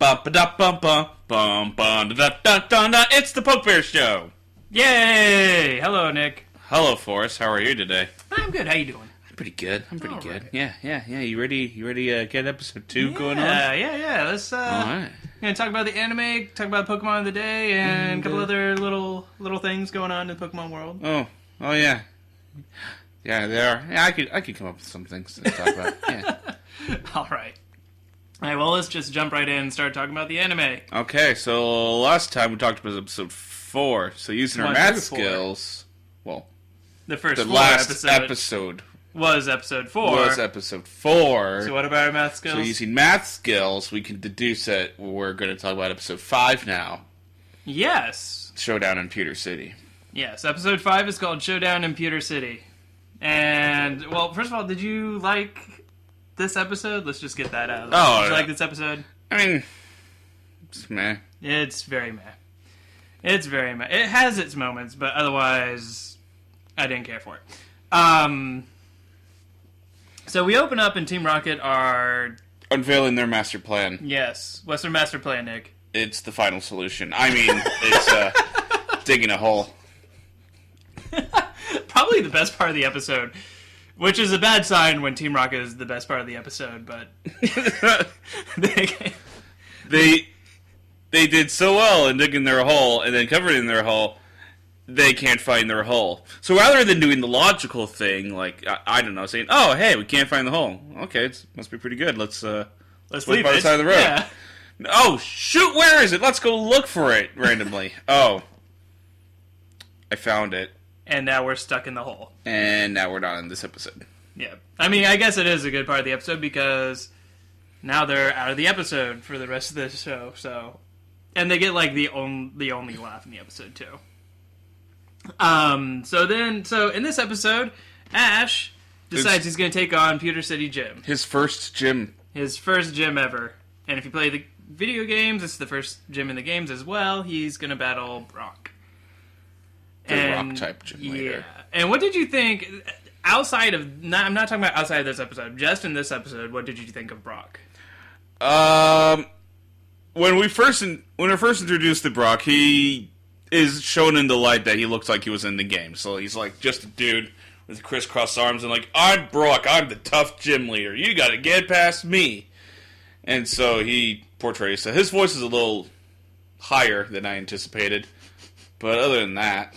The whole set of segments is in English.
Ba-ba-da-bum-bum-bum-da-da-da-da-da. It's the Pokémon Show. Yay! Hello, Nick. Hello, Forrest. How are you today? I'm good. How you doing? I'm pretty good. I'm pretty All good. right. Yeah. You ready? You ready to get episode 2 going on? Yeah. Let's All right. gonna talk about the anime, talk about Pokemon of the day, and a couple other little things going on in the Pokemon world. Oh yeah. Yeah, there are. Yeah, I could come up with some things to talk about. Yeah. All right. Well, let's just jump right in and start talking about the anime. Okay, so last time we talked about episode 4. So using our 1 math through 4. skills. Well, The first the 4 last episode was episode 4. was episode 4. So what about our math skills? So using math skills, we can deduce that we're going to talk about episode 5 now. Yes. Showdown in Pewter City. Yes, episode 5 is called Showdown in Pewter City. And, well, first of all, did you like this episode? Let's just get that out of the way. Oh, Did you yeah. like this episode? I mean, it's meh. It's very meh. It's very meh. It has its moments, but otherwise, I didn't care for it. So we open up and Team Rocket are... Unveiling their master plan. Yes. What's their master plan, Nick? It's the final solution. I mean, it's digging a hole. Probably the best part of the episode. Which is a bad sign when Team Rocket is the best part of the episode, but... They did so well in digging their hole and then covering their hole, they can't find their hole. So rather than doing the logical thing, like, I don't know, saying, oh, hey, we can't find the hole. Okay, it must be pretty good. Let's leave by the it. side of the road. Yeah. Oh, shoot, where is it? Let's go look for it randomly. Oh, I found it. And now we're stuck in the hole. And now we're not in this episode. Yeah. I mean, I guess it is a good part of the episode because now they're out of the episode for the rest of the show, so... And they get, like, the only laugh in the episode, too. So in this episode, Ash decides he's going to take on Pewter City Gym. His first gym. His first gym ever. And if you play the video games, it's the first gym in the games as well. He's going to battle Brock. The rock-type gym leader. Yeah. And what did you think, outside of... I'm not talking about outside of this episode, just in this episode, what did you think of Brock? When we first introduced to Brock, he is shown in the light that he looks like he was in the game. So he's like just a dude with crisscross arms and like, I'm Brock, I'm the tough gym leader. You gotta get past me. And so he portrays that. His voice is a little higher than I anticipated. But other than that...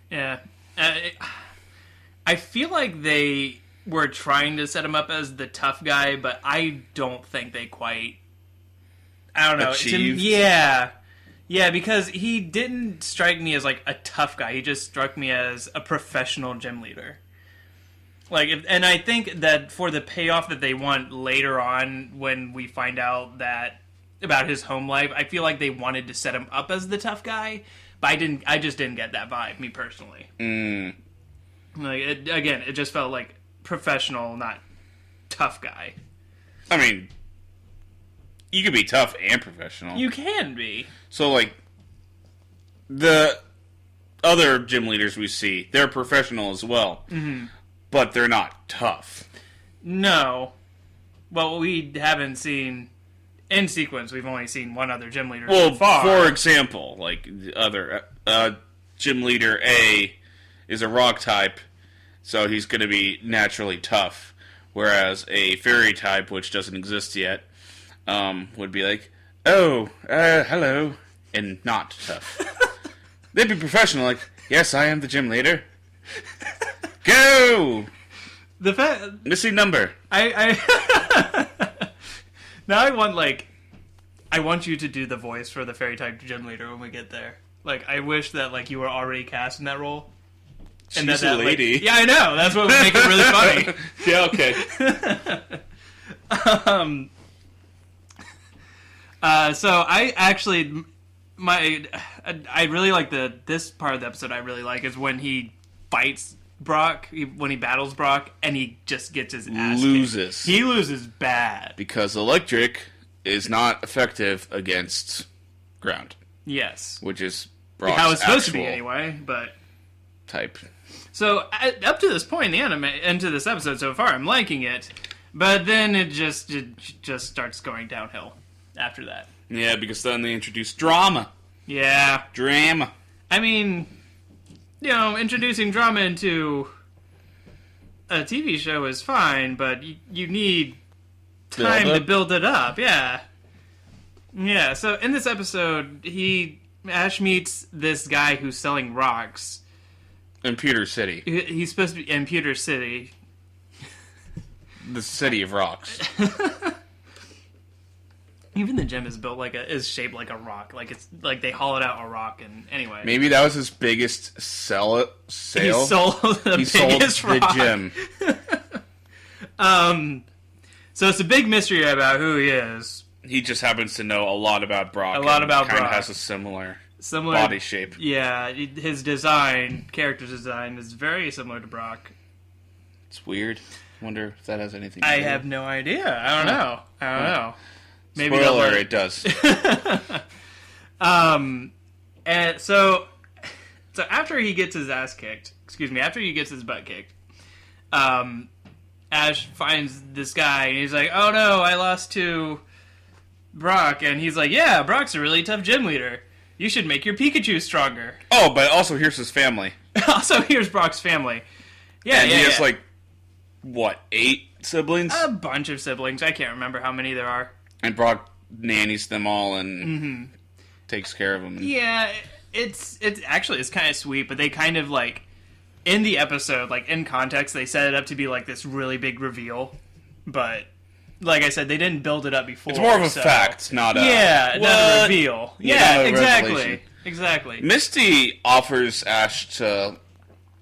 Yeah. I feel like they were trying to set him up as the tough guy, but I don't think they quite... I don't know. Achieved? Yeah, because he didn't strike me as like a tough guy. He just struck me as a professional gym leader. And I think that for the payoff that they want later on, when we find out that about his home life, I feel like they wanted to set him up as the tough guy, but I just didn't get that vibe, me personally. It just felt like professional, not tough guy. I mean... You could be tough and professional. You can be. So, like, the other gym leaders we see, they're professional as well. Mm-hmm. But they're not tough. No. Well, we haven't seen... In sequence, we've only seen one other gym leader so far. For example, like, the other gym leader A is a rock type, so he's going to be naturally tough. Whereas a fairy type, which doesn't exist yet... would be like, hello, and not tough. They'd be professional, like, yes, I am the gym leader. Go! Missing number. Now I want you to do the voice for the fairy type gym leader when we get there. Like, I wish that, like, you were already cast in that role. And She's a lady. Like, yeah, I know. That's what would make it really funny. Yeah, okay. So I actually, I really like this part of the episode. I really like is when he fights Brock, when he battles Brock, and he just gets his ass loses. kicked. He loses bad Because electric is not effective against ground. Yes, Which is Brock's how it's supposed to be actual anyway. But type. so up to this point in the anime, into this episode so far, I'm liking it. But then it just starts going downhill after that. Yeah, because then they introduced drama. Yeah. Drama. I mean, introducing drama into a TV show is fine, but you need time to build it up. Yeah. Yeah, so in this episode, Ash meets this guy who's selling rocks. In Pewter City. He's supposed to be in Pewter City. The city of rocks. Even the gym is shaped like a rock. Like it's like they hollowed out a rock. And anyway, maybe that was his biggest sale. He sold the gym. So it's a big mystery about who he is. He just happens to know a lot about Brock. Kind of has a similar body shape. Yeah, his character design is very similar to Brock. It's weird. Wonder if that has anything to do. I have no idea. I don't know. Maybe spoiler, it does. And so after he gets his ass kicked, after he gets his butt kicked, Ash finds this guy and he's like, "Oh no, I lost to Brock," and he's like, "Yeah, Brock's a really tough gym leader. You should make your Pikachu stronger." Oh, but also here's his family. Also here's Brock's family. Yeah, and he has like, what, 8 siblings? A bunch of siblings. I can't remember how many there are. And Brock nannies them all and takes care of them. Yeah, it's kind of sweet, but they kind of like in the episode, like in context, they set it up to be like this really big reveal. But like I said, they didn't build it up before. It's more of a fact, not a not a reveal. Yeah, exactly. Misty offers Ash to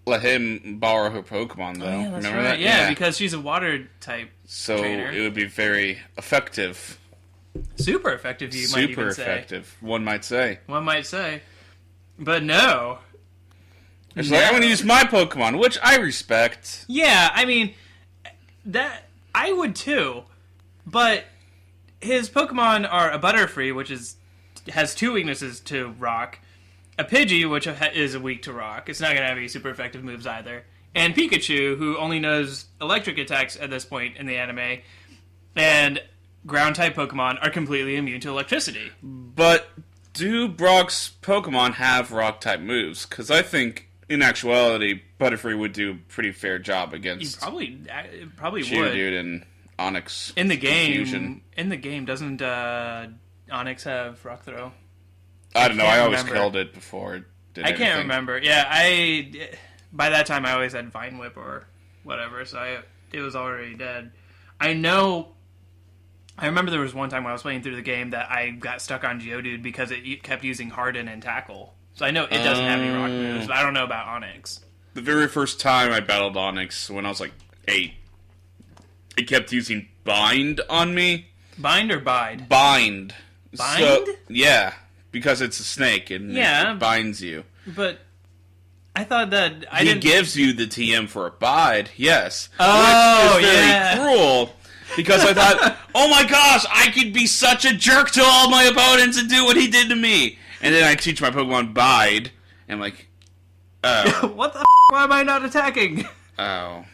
let him borrow her Pokemon, though. Yeah, Remember right. that? Yeah, because she's a water type trainer. It would be very effective. Super effective, you might even say. Super effective, one might say. But no. It's like, I'm going to use my Pokemon, which I respect. Yeah, I mean, that I would too. But his Pokemon are a Butterfree, which has 2 weaknesses to Rock. A Pidgey, which is weak to Rock. It's not going to have any super effective moves either. And Pikachu, who only knows electric attacks at this point in the anime. And ground-type Pokemon are completely immune to electricity. But do Brock's Pokemon have Rock-type moves? Because I think, in actuality, Butterfree would do a pretty fair job against... He probably would. Geodude and Onix. In the game, Fusion. Doesn't Onix have Rock Throw? I don't know. I always killed it before it did anything. Can't remember. Yeah, by that time I always had Vine Whip or whatever, so it was already dead. I remember there was one time when I was playing through the game that I got stuck on Geodude because it kept using Harden and Tackle. So I know it doesn't have any rock moves, but I don't know about Onix. The very first time I battled Onix, when I was like 8, it kept using Bind on me. Bind or Bide? Bind. Bind? So, yeah, because it's a snake and it binds you. But I thought that He gives you the TM for a Bide, yes. Oh, which is very cruel. Because I thought, oh my gosh, I could be such a jerk to all my opponents and do what he did to me. And then I teach my Pokemon Bide, and I'm like, oh. What the f***? Why am I not attacking? Oh.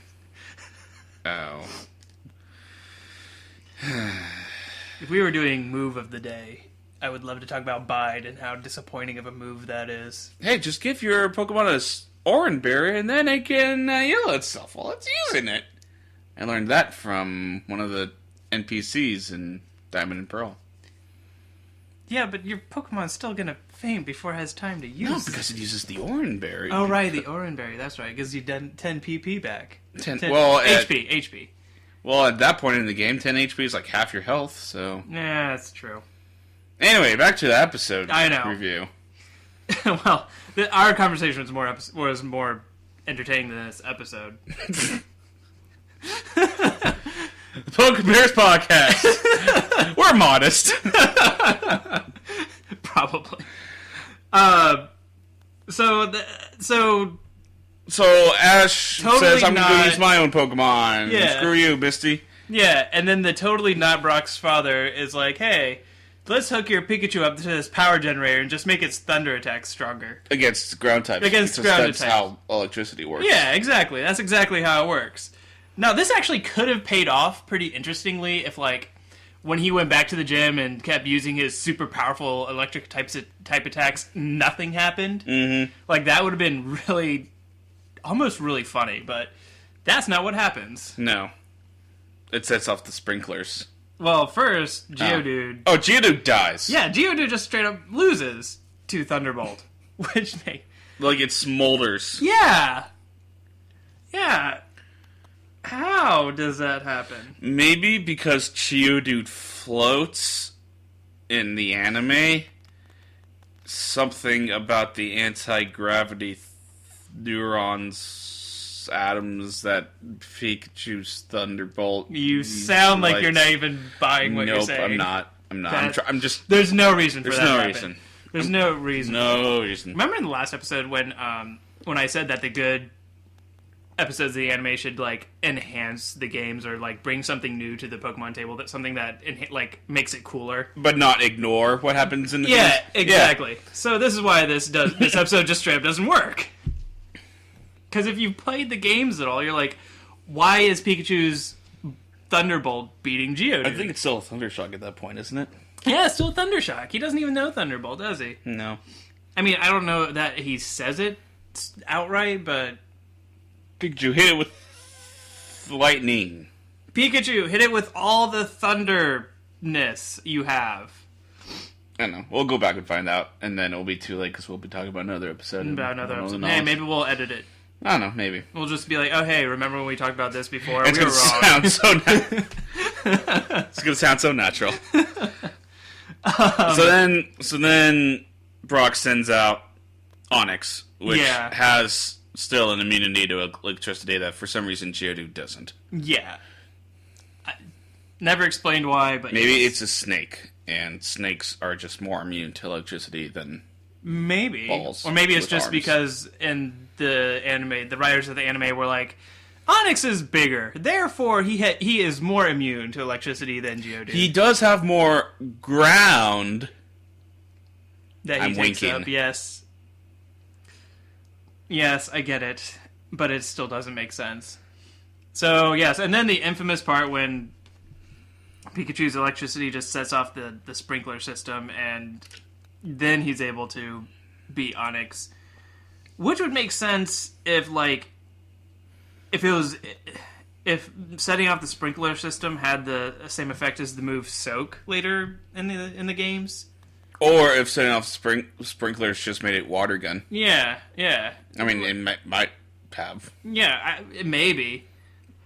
If we were doing move of the day, I would love to talk about Bide and how disappointing of a move that is. Hey, just give your Pokemon a Oran Berry, and then it can heal itself while it's using it. I learned that from one of the NPCs in Diamond and Pearl. Yeah, but your Pokemon's still gonna faint before it has time to use it. No, because it uses the Oran Berry. Oh, right, the Oran Berry. That's right. Gives you 10 PP back. 10 HP. Well, at that point in the game, 10 HP is like half your health, so... Yeah, that's true. Anyway, back to the episode review. Well, our conversation was more entertaining than this episode. The Pokebears podcast. We're modest. Probably. So Ash totally says, I'm going to use my own Pokemon. Yeah. Screw you, Misty. Yeah, and then the totally not Brock's father is like, hey, let's hook your Pikachu up to this power generator and just make its thunder attack stronger. Against ground types. That's how electricity works. Yeah, exactly. That's exactly how it works. Now, this actually could have paid off pretty interestingly if, like, when he went back to the gym and kept using his super powerful electric type attacks, nothing happened. Mm-hmm. Like, that would have been almost really funny, but that's not what happens. No. It sets off the sprinklers. Well, first, Geodude... Oh, Geodude dies. Yeah, Geodude just straight up loses to Thunderbolt, which they... Like, it smolders. Yeah! Yeah. How does that happen? Maybe because Geodude floats in the anime. Something about the anti-gravity neurons, atoms that Pikachu's Thunderbolt. You sound like you're not even buying what you're saying. Nope, I'm not. I'm just. There's no reason for that. There's no to reason. There's no reason. No reason. Remember in the last episode when I said that the good episodes of the anime should like enhance the games or like bring something new to the Pokemon table, that something that like makes it cooler, but not ignore what happens in the yeah, games? exactly. Yeah. So this is why this episode just straight up doesn't work. Because if you've played the games at all, you're like, why is Pikachu's Thunderbolt beating Geodude? I think it's still a Thundershock at that point, isn't it? Yeah, it's still a Thundershock. He doesn't even know Thunderbolt, does he? No. I mean, I don't know that he says it outright, but... Pikachu, hit it with lightning. Pikachu, hit it with all the thunderness you have. I don't know. We'll go back and find out, and then it'll be too late because we'll be talking about another episode. Hey, maybe we'll edit it. I don't know, maybe. We'll just be like, oh, hey, remember when we talked about this before? It's we were wrong. It's going to sound so natural. So then Brock sends out Onix, which has still an immunity to electricity that for some reason Geodude doesn't. Yeah. Never explained why, but maybe it's a snake, and snakes are just more immune to electricity than balls. Or maybe it's just arms. because in the anime, the writers of the anime were like, Onix is bigger, therefore he is more immune to electricity than Geodude. He does have more ground. That he takes up, yes. Yes, I get it, but it still doesn't make sense. So, yes, and then the infamous part when Pikachu's electricity just sets off the sprinkler system, and then he's able to beat Onix. Which would make sense if setting off the sprinkler system had the same effect as the move Soak later in the games. Or if setting off sprinklers just made it water gun. Yeah, yeah. I mean, it might have. Yeah, maybe.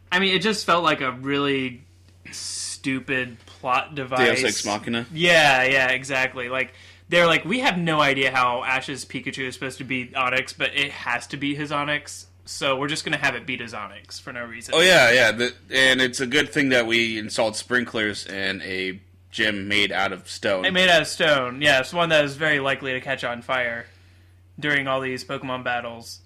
I mean, it just felt like a really stupid plot device. Deus Ex Machina? Yeah, exactly. Like, they're like, we have no idea how Ash's Pikachu is supposed to beat Onix, but it has to beat his Onix, so we're just going to have it beat his Onix for no reason. Oh, yeah. And it's a good thing that we installed sprinklers in a gym made out of stone. Made out of stone, yeah. It's one that is very likely to catch on fire during all these Pokemon battles.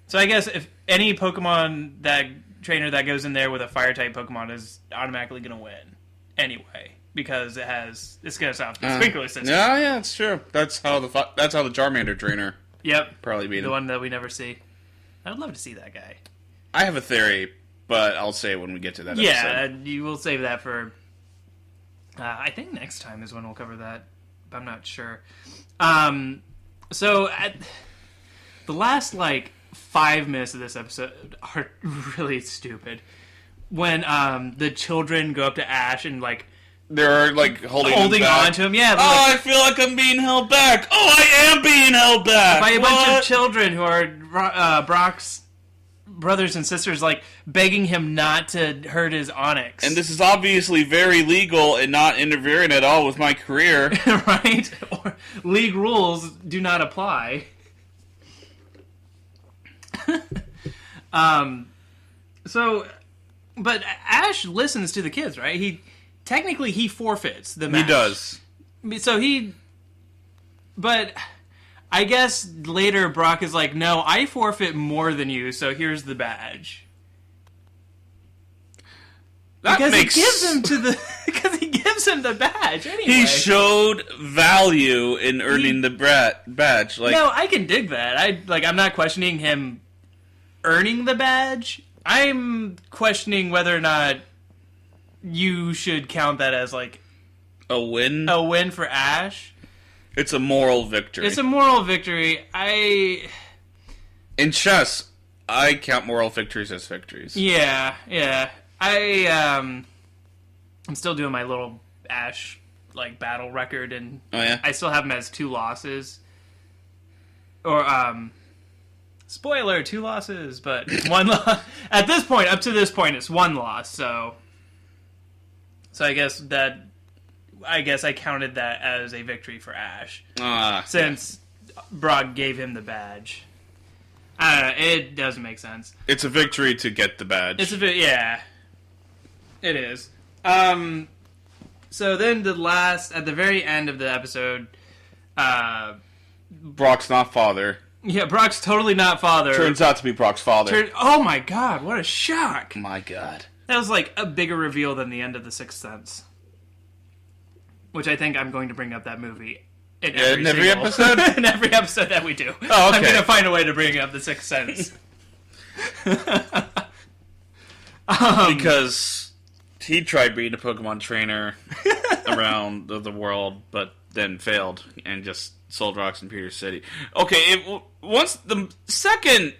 So I guess if any Pokemon trainer that goes in there with a fire-type Pokemon is automatically going to win anyway, because it's going to stop the sprinkler system. Yeah, it's true. That's how the Charmander trainer. Yep, probably beat him. The one that we never see. I'd love to see that guy. I have a theory, but I'll say it when we get to that episode. Yeah, you will save that for... I think next time is when we'll cover that, but I'm not sure. So, the last, 5 minutes of this episode are really stupid. When the children go up to Ash and, they're, holding on to him. Yeah. I feel like I'm being held back. Oh, I am being held back. By a bunch of children who are Brock's brothers and sisters, begging him not to hurt his Onix. And this is obviously very legal and not interfering at all with my career. Right? Or league rules do not apply. But Ash listens to the kids, right? He forfeits the match. He does. So but I guess later Brock is like, no, I forfeit more than you, so here's the badge. Because he gives him the badge anyway. He showed value in earning the badge. No, I can dig that. I'm not questioning him earning the badge. I'm questioning whether or not you should count that as, like, A win? a win for Ash. It's a moral victory. It's a moral victory. In chess, I count moral victories as victories. Yeah. I'm still doing my little Ash, like, battle record, and Oh, yeah? I still have him as 2 losses. Or, spoiler, 2 losses, but 1 loss. Up to this point, it's 1 loss, so I guess I counted that as a victory for Ash. Since Brock gave him the badge. I don't know, it doesn't make sense. It's a victory to get the badge. Yeah. It is. So then at the very end of the episode, Brock's not father. yeah, Brock's totally not father. Turns out to be Brock's father. Oh my god, what a shock. My god. That was like a bigger reveal than the end of The Sixth Sense. Which I think I'm going to bring up that movie in every episode? in every episode that we do. Oh, okay. I'm going to find a way to bring up The Sixth Sense. Because he tried being a Pokemon trainer around the world, but then failed and just sold rocks in Pewter City. Okay, once the second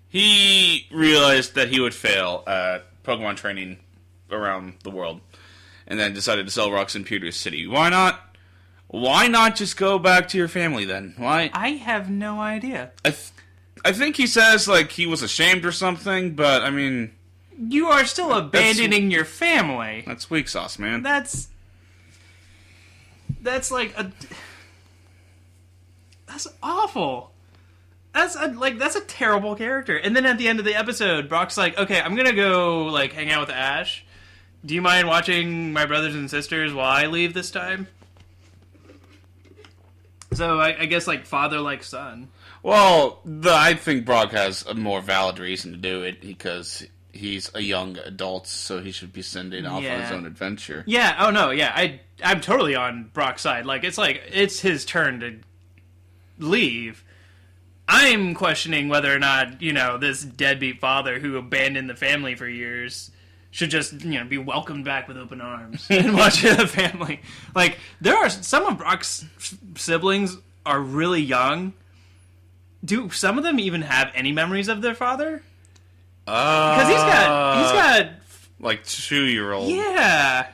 he realized that he would fail at Pokemon training around the world, and then decided to sell rocks in Pewter City. Why not? Why not just go back to your family then? Why? I have no idea. I think he says like he was ashamed or something, but I mean, You are still abandoning your family. that's weak sauce, man. That's like that's awful. That's a terrible character. And then at the end of the episode, Brock's like, "Okay, I'm gonna go like hang out with Ash. Do you mind watching my brothers and sisters while I leave this time?" So I guess like father like son. Well, I think Brock has a more valid reason to do it because he's a young adult, so he should be sending off on his own adventure. Yeah. Oh no. Yeah. I'm totally on Brock's side. Like it's his turn to leave. I'm questioning whether or not, this deadbeat father who abandoned the family for years should just, be welcomed back with open arms and watch the family. Like, there are some of Brock's siblings are really young. Do some of them even have any memories of their father? Because he's got like 2-year-old. Yeah.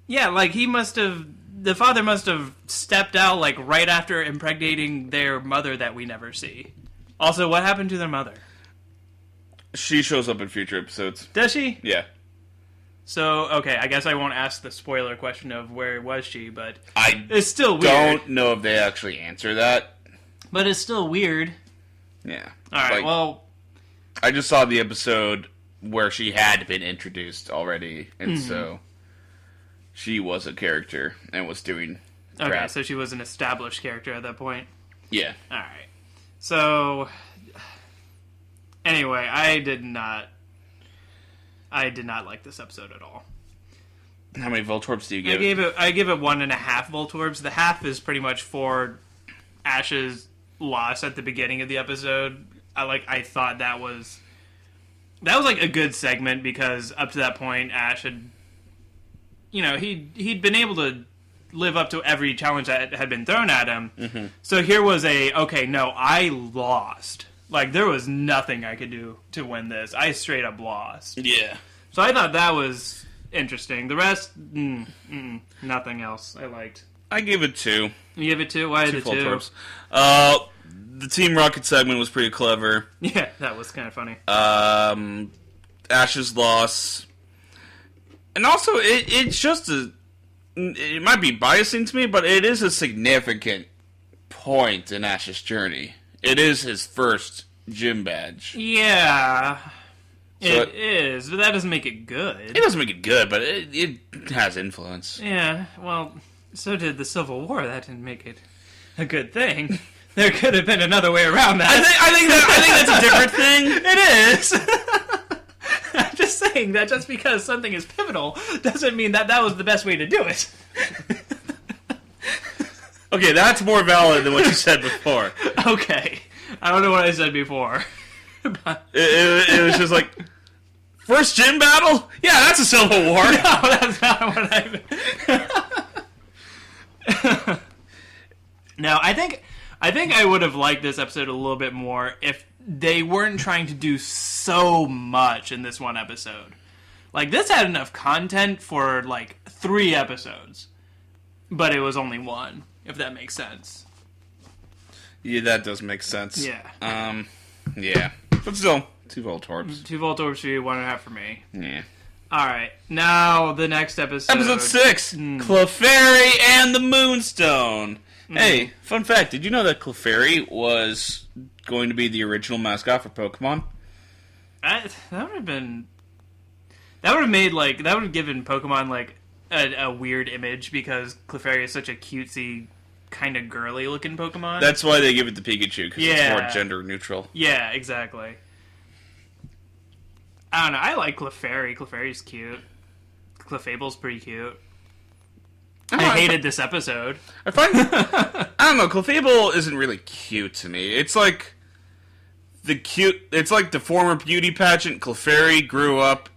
Yeah, like the father must have stepped out like right after impregnating their mother that we never see. Also, what happened to their mother? She shows up in future episodes. Does she? Yeah. So, okay, I guess I won't ask the spoiler question of where was she, but I it's still weird. don't know if they actually answer that. But it's still weird. Yeah. Alright, well, I just saw the episode where she had been introduced already, and so she was a character and was doing crap. Okay, so she was an established character at that point. Yeah. Alright. So, anyway, I did not like this episode at all. How many Voltorbs do you give it? I give it 1.5 Voltorbs. The half is pretty much for Ash's loss at the beginning of the episode. I thought that was like a good segment because up to that point Ash had he'd been able to live up to every challenge that had been thrown at him. Mm-hmm. So here was I lost. Like, there was nothing I could do to win this. I straight up lost. Yeah. So I thought that was interesting. The rest, nothing else I liked. I give it 2. You give it 2? Why the 2? Voltorbs. The Team Rocket segment was pretty clever. Yeah, that was kind of funny. Ash's loss. And also, it's just it might be biasing to me, but it is a significant point in Ash's journey. It is his first gym badge. Yeah, it is, but that doesn't make it good. It doesn't make it good, but it has influence. Yeah, well, so did the Civil War. That didn't make it a good thing. There could have been another way around that. I think that's a different thing. It is. I'm just saying that just because something is pivotal doesn't mean that was the best way to do it. Okay, that's more valid than what you said before. Okay. I don't know what I said before. It was just like, First gym battle? Yeah, that's a Civil War. No, that's not what I meant. No, I think I would have liked this episode a little bit more if they weren't trying to do so much in this one episode. Like, this had enough content for, like, 3 episodes. But it was only 1, if that makes sense. Yeah, that does make sense. Yeah. Yeah. But still, 2 Voltorbs. 2 Voltorbs for you, 1.5 for me. Yeah. Alright, now the next episode. Episode 6! Clefairy and the Moonstone! Hey, fun fact, did you know that Clefairy was going to be the original mascot for Pokemon? That would have been... That would have made, like... That would have given Pokemon, like, a weird image, because Clefairy is such a cutesy, kind of girly-looking Pokemon. That's why they give it to Pikachu, because it's Yeah. more gender-neutral. Yeah, exactly. I don't know, I like Clefairy. Clefairy's cute. Clefable's pretty cute. I hated this episode. I don't know, Clefable isn't really cute to me. It's like the former beauty pageant. Clefairy grew up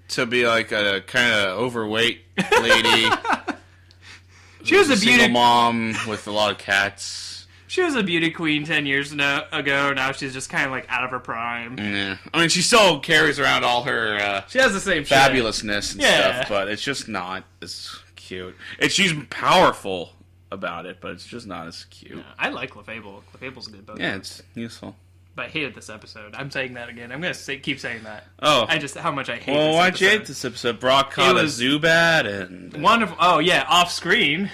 to be like a kind of overweight lady. She was a single beauty mom with a lot of cats. She was a beauty queen 10 years ago. Now she's just kind of like out of her prime. Yeah, I mean, she still carries around all her She has the same fabulousness and Yeah. stuff, but it's just not as cute. She's powerful about it, but it's just not as cute. Yeah, I like Clefable. Clefable's a good Pokemon. Yeah, it's useful. But I hated this episode. I'm saying that again. I'm going to keep saying that. Oh. How much I hate Well, this why'd you episode. hate this episode? Brock caught a Zubat and... Wonderful. Oh, yeah, off screen.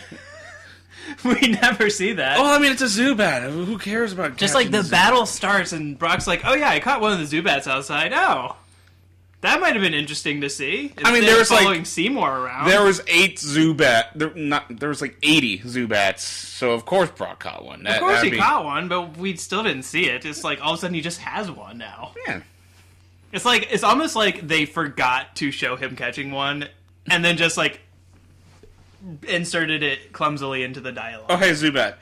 We never see that. Oh, I mean, it's a Zubat. Who cares about Just like the catching battle starts and Brock's like, oh yeah, I caught one of the Zubats outside. Oh. That might have been interesting to see. I mean, there was following Seymour around. There was 8 Zubat. There was like 80 Zubats, so of course Brock caught one. Of course he caught one, but we still didn't see it. It's like all of a sudden he just has one now. Yeah. It's almost like they forgot to show him catching one, and then just like inserted it clumsily into the dialogue. Oh, hey, Zubat.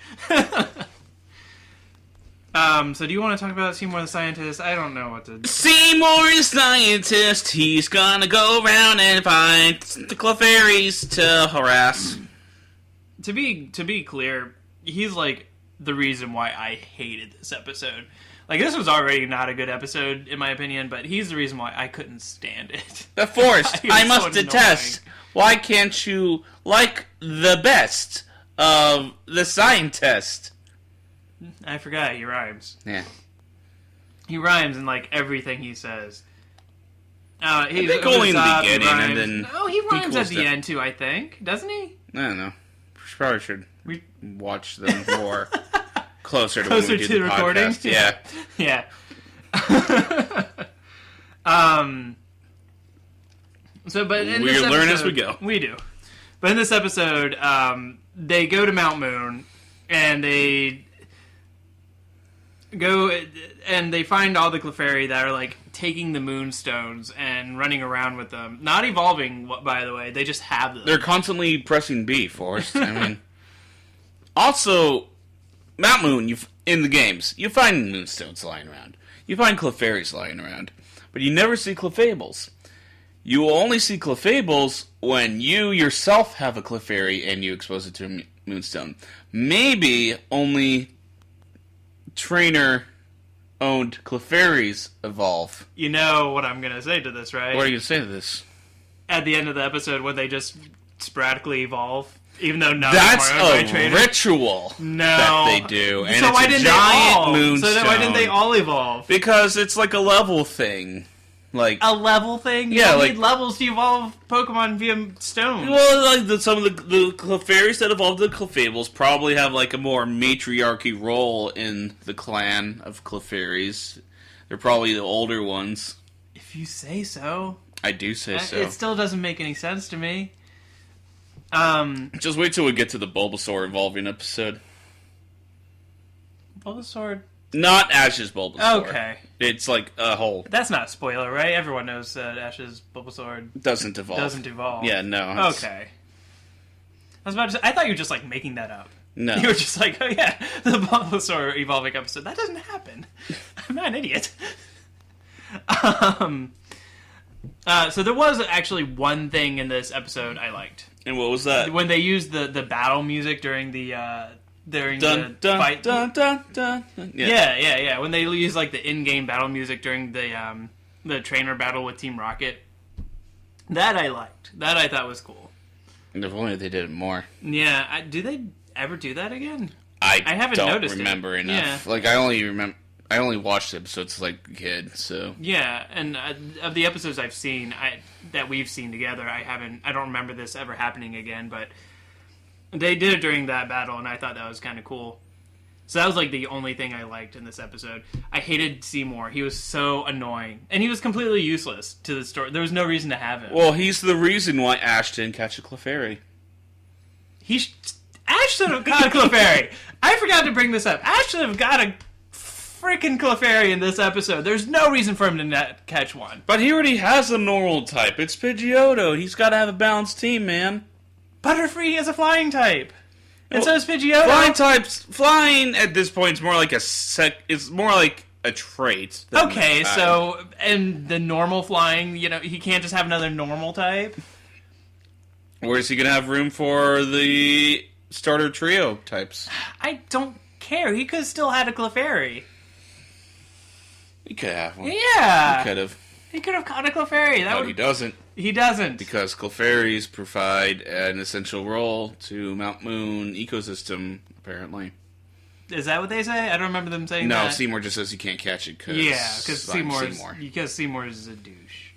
So do you want to talk about Seymour the Scientist? I don't know what to... Seymour the Scientist, he's gonna go around and find the Clefairies to harass. To be clear, he's like the reason why I hated this episode. Like, this was already not a good episode, in my opinion, but he's the reason why I couldn't stand it. The Forest, He was I so must detest. Why can't you like the best of the scientist? I forgot, he rhymes. Yeah. He rhymes in, like, everything he says. He's I think only in the beginning, and then... No, he rhymes cools at the down. end, too, I think. Doesn't he? I don't know. We probably should watch them more closer to when Closer we do to the the recording? podcast. Yeah. Yeah. So, but in We this learn episode, as we go. We do. But in this episode, they go to Mount Moon, and they go and they find all the Clefairy that are like taking the Moonstones and running around with them. Not evolving, by the way. They just have them. They're constantly pressing B, Forrest. I mean... Also, Mount Moon, in the games, you find Moonstones lying around. You find Clefairies lying around. But you never see Clefables. You will only see Clefables when you yourself have a Clefairy and you expose it to a Moonstone. Maybe only trainer-owned Clefairies evolve. You know what I'm going to say to this, right? What are you going to say to this? At the end of the episode, when they just sporadically evolve, even though none That's of them are owned by a trainers. ritual that they do. And So it's why a didn't giant they all? Moonstone. So then why didn't they all evolve? Because it's like a level thing. Like A level thing? You Yeah, don't like- need levels to evolve Pokemon via stones. well, like some of the Clefairies that evolved the Clefables probably have like a more matriarchy role in the clan of Clefairies. They're probably the older ones. If you say so. I do say so. It still doesn't make any sense to me. Just wait till we get to the Bulbasaur evolving episode. Bulbasaur. Not Ash's Bulbasaur. Okay. It's like a whole That's not a spoiler, right? Everyone knows that Ash's Bulbasaur doesn't evolve. doesn't evolve. Yeah, no. it's- Okay. I was about to say, I thought you were just like making that up. No. You were just like, oh yeah, the Bulbasaur evolving episode. That doesn't happen. I'm not an idiot. So there was actually one thing in this episode I liked. And what was that? When they used the battle music during the fight. Dun, dun, dun, dun. Yeah. When they use like the in-game battle music during the trainer battle with Team Rocket, that I liked. That I thought was cool. If only they did it more. Yeah, do they ever do that again? I haven't don't noticed remember it. enough. Yeah. Like I only watched episodes like a kid. So yeah, and of the episodes I've seen, that we've seen together, I don't remember this ever happening again. But they did it during that battle, and I thought that was kind of cool. So that was like the only thing I liked in this episode. I hated Seymour. He was so annoying. And he was completely useless to the story. There was no reason to have him. well, he's the reason why Ash didn't catch a Clefairy. Ash should have got a Clefairy. I forgot to bring this up. Ash should have got a freaking Clefairy in this episode. There's no reason for him to not catch one. But he already has a normal type. It's Pidgeotto. He's got to have a balanced team, man. Butterfree is a flying type. And so is Pidgeotto. Flying at this point is more like it's more like a trait. Okay, so, and the normal flying, he can't just have another normal type? Where is he going to have room for the starter trio types? I don't care. He could have still had a Clefairy. He could have one. Yeah. He could have. He could have caught a Clefairy. But he doesn't. He doesn't. Because Clefairies provide an essential role to Mount Moon ecosystem, apparently. Is that what they say? I don't remember them saying that. No, Seymour just says you can't catch it because Seymour is a douche.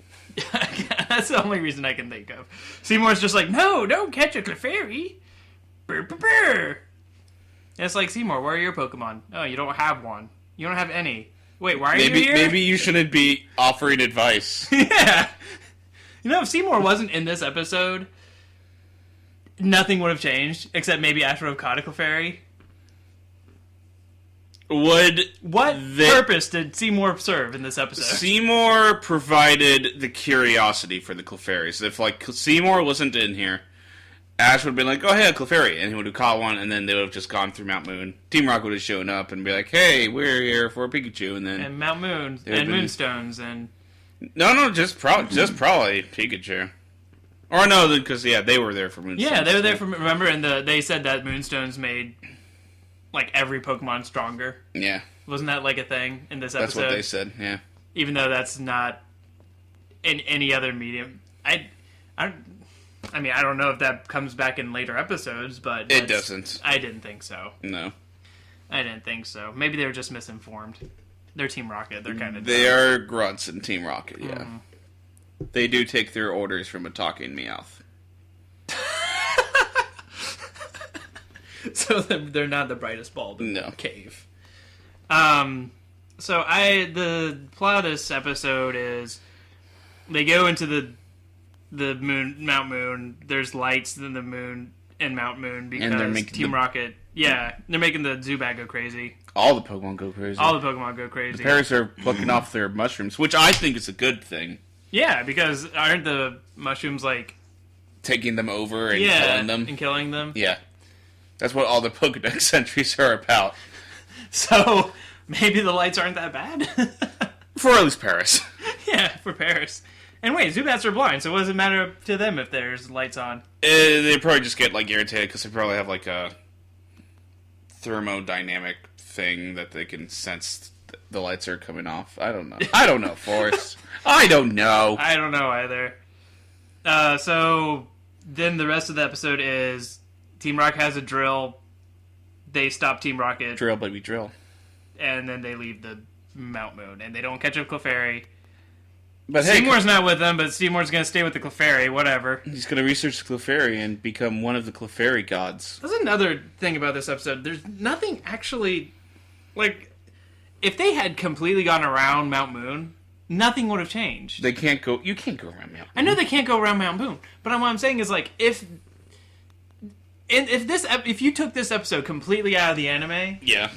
That's the only reason I can think of. Seymour's just like, no, don't catch a Clefairy. Brr, brr, brr. And it's like, Seymour, where are your Pokemon? Oh, you don't have one. You don't have any. Wait, why are you here? Maybe you shouldn't be offering advice. Yeah. If Seymour wasn't in this episode, nothing would have changed, except maybe Ash would have caught a Clefairy. What purpose did Seymour serve in this episode? Seymour provided the curiosity for the Clefairies. If, Seymour wasn't in here, Ash would have been like, oh, hey, a Clefairy, and he would have caught one, and then they would have just gone through Mount Moon. Team Rocket would have shown up and be like, hey, we're here for a Pikachu, and then... And Mount Moon, and Moonstones, and... No, just probably Pikachu. Or no, because, they were there for Moonstones. Yeah, they were there for... Remember, and they said that Moonstones made, every Pokemon stronger. Yeah. Wasn't that, a thing in this episode? That's what they said, yeah. Even though that's not in any other medium. I don't know if that comes back in later episodes, but... It doesn't. I didn't think so. No. I didn't think so. Maybe they were just misinformed. They're Team Rocket. They're kind of... They are grunts in Team Rocket, yeah. Mm. They do take their orders from a talking Meowth. So they're not the brightest bulb in the cave. So the plot of this episode is they go into the Mount Moon. There's lights in the moon and Mount Moon because Team Rocket. Yeah, they're making the Zubat go crazy. All the Pokemon go crazy. The parents are plucking off their mushrooms, which I think is a good thing. Yeah, because aren't the mushrooms taking them over and killing them? Yeah. That's what all the Pokedex entries are about. So, maybe the lights aren't that bad? For at least Paris. Yeah, for Paris. And wait, Zubats are blind, so what does it matter to them if there's lights on? They probably just get, irritated because they probably have, a thermodynamic thing that they can sense the lights are coming off. I don't know, Forrest. I don't know. I don't know either. So, then the rest of the episode is Team Rocket has a drill. They stop Team Rocket. Drill, baby, drill. And then they leave the Mount Moon. And they don't catch a Clefairy. But Seymour's not with them, but Seymour's going to stay with the Clefairy, whatever. He's going to research the Clefairy and become one of the Clefairy gods. That's another thing about this episode. There's nothing actually... if they had completely gone around Mount Moon, nothing would have changed. You can't go around Mount Moon. I know they can't go around Mount Moon. But what I'm saying is, if you took this episode completely out of the anime... Yeah.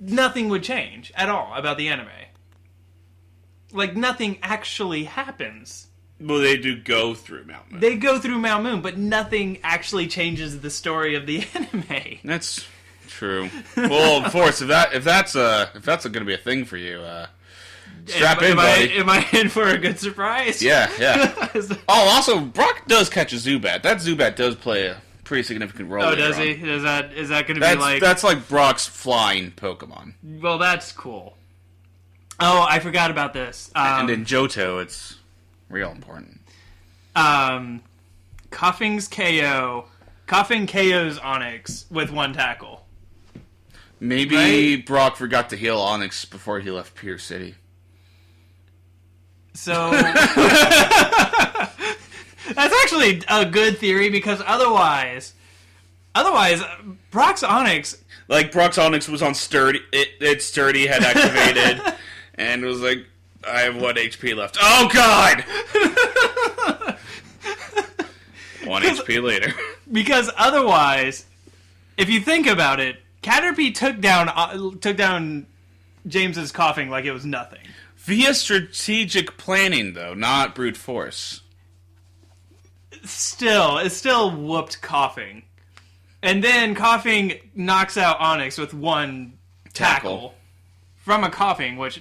Nothing would change at all about the anime. Nothing actually happens. Well, they do go through Mount Moon. They go through Mount Moon, but nothing actually changes the story of the anime. That's true. Well, Forrest, if that's going to be a thing for you, Strap in, buddy. Am I in for a good surprise? Yeah. Also, Brock does catch a Zubat. That Zubat does play a pretty significant role. Oh, does he? Is that going to be like... That's like Brock's flying Pokemon. Well, that's cool. Oh, I forgot about this. And in Johto, it's real important. Coughing KOs Onix with one tackle. Maybe right? Brock forgot to heal Onix before he left Pier City. So that's actually a good theory because otherwise, Brock's Onix. Like Brock's Onix was on sturdy. It's sturdy had activated, and was like, I have 1 HP left. Oh God! 1 HP later. Because otherwise, if you think about it, Caterpie took down James's coughing like it was nothing. Via strategic planning, though, not brute force. It still whooped coughing. And then coughing knocks out Onix with one tackle. From a coughing, which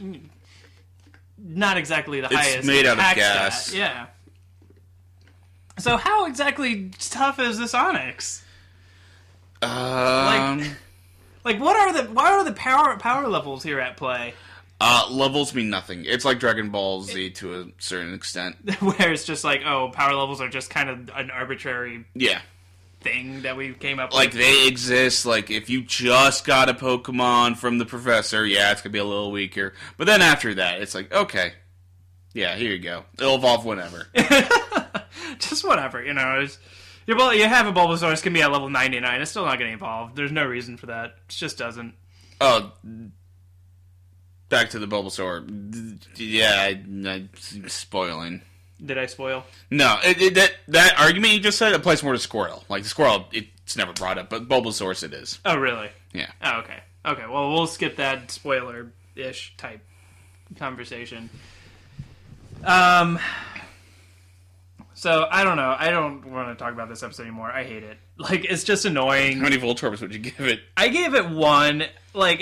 not exactly the highest. It's made out of gas. Stat. Yeah. So how exactly tough is this Onix? Like what are the power levels here at play? Levels mean nothing. It's like Dragon Ball Z to a certain extent. Where it's just like, oh, power levels are just kind of an arbitrary thing that we came up with. Like, they exist. Like, if you just got a Pokemon from the professor, it's going to be a little weaker. But then after that, it's like, okay. Yeah, here you go. It'll evolve whenever. Just whatever, you know. You have a Bulbasaur, it's going to be at level 99. It's still not going to evolve. There's no reason for that. It just doesn't. Oh, back to the Bulbasaur. Yeah, I'm spoiling. Did I spoil? No, that argument you just said applies more to Squirtle. Like, the Squirtle, it's never brought up, but Bulbasaur it is. Oh, really? Yeah. Oh, okay. Okay, well, we'll skip that spoiler-ish type conversation. So, I don't know. I don't want to talk about this episode anymore. I hate it. Like, it's just annoying. How many Voltorbs would you give it? I gave it 1. Like,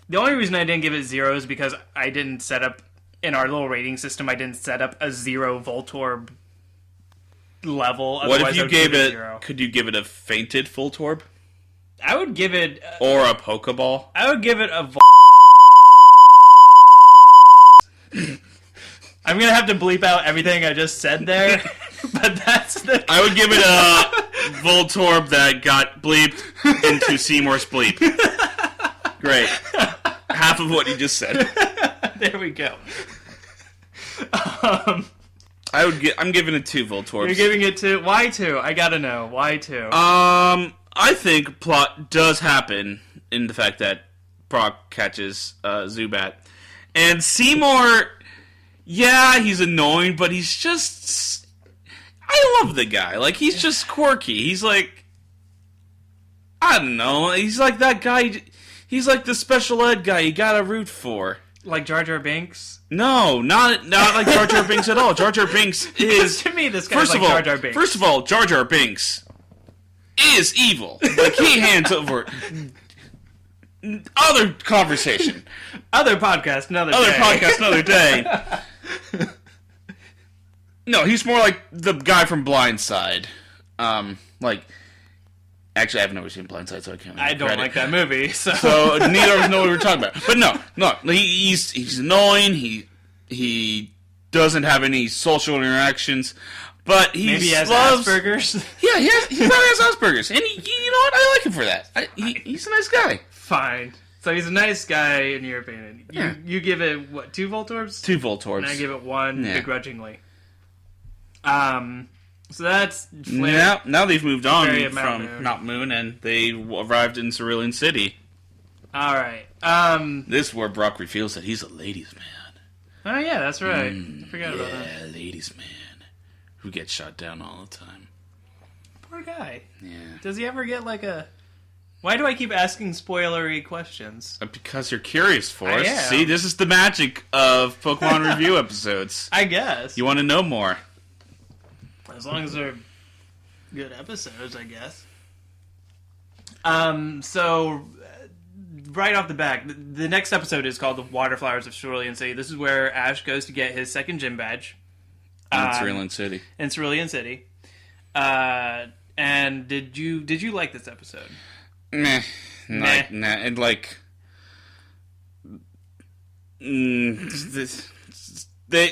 the only reason I didn't give it 0 is because I didn't set up, in our little rating system, I didn't set up a 0 Voltorb level. What if you gave it, 0. could you give it a fainted Voltorb? I would give it... or a Pokeball? I would give it a... I'm going to have to bleep out everything I just said there, but that's the... I would give it a Voltorb that got bleeped into Seymour's bleep. Great. Half of what you just said. There we go. I'm giving it 2 Voltorbs. You're giving it 2? Why 2? I gotta know. Why 2? I think plot does happen in the fact that Brock catches Zubat. And Seymour... yeah, he's annoying, but he's just... I love the guy. Like, he's just quirky. He's like... I don't know. He's like that guy... He's like the special ed guy you gotta root for. Like Jar Jar Binks? No, not like Jar Jar Binks at all. Jar Jar Binks is... to me, this guy's like Jar Jar Binks. First of all, Jar Jar Binks is evil. Like, he hands over... Other conversation. Other podcast, another day. No, he's more like the guy from Blindside. Like, actually, I've never seen Blindside, so I can't. I don't like that movie, so neither of us know what we're talking about. But no, he's annoying. He doesn't have any social interactions, but maybe he has Asperger's. Yeah, he probably has Asperger's, and you know what? I like him for that. He's a nice guy. Fine. So he's a nice guy in your opinion. You give it what, 2 Voltorbs? 2 Voltorbs. And I give it 1 begrudgingly. So that's now they've moved on from Mount Moon and they arrived in Cerulean City. All right. This is where Brock reveals that he's a ladies' man. Oh yeah, that's right. I forgot about that. Yeah, ladies' man who gets shot down all the time. Poor guy. Yeah. Does he ever get like a... Why do I keep asking spoilery questions? Because you're curious for us. I am. See, this is the magic of Pokemon review episodes. I guess. You want to know more. As long as they're good episodes, I guess. So, right off the back, the next episode is called The Waterflowers of Cerulean City. This is where Ash goes to get his second gym badge. In Cerulean City. In Cerulean City. And did you like this episode? Meh. Nah. And like...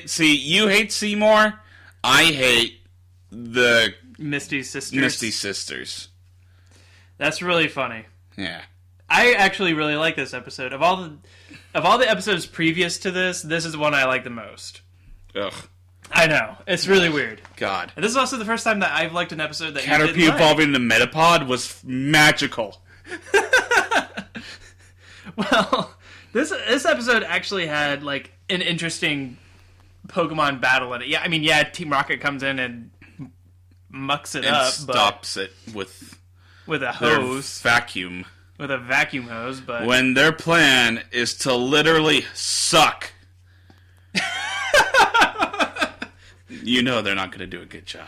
see, you hate Seymour. I hate the... Misty sisters. That's really funny. Yeah. I actually really like this episode. Of all the episodes previous to this is the one I like the most. Ugh. I know. It's really weird. God. And this is also the first time that I've liked an episode that Caterpie you didn't like. evolving into Metapod was magical. Well, this episode actually had like an interesting Pokemon battle in it. Yeah, I mean, Team Rocket comes in and mucks it up, stops it with a hose, vacuum, with a vacuum hose. But when their plan is to literally suck, you know they're not going to do a good job.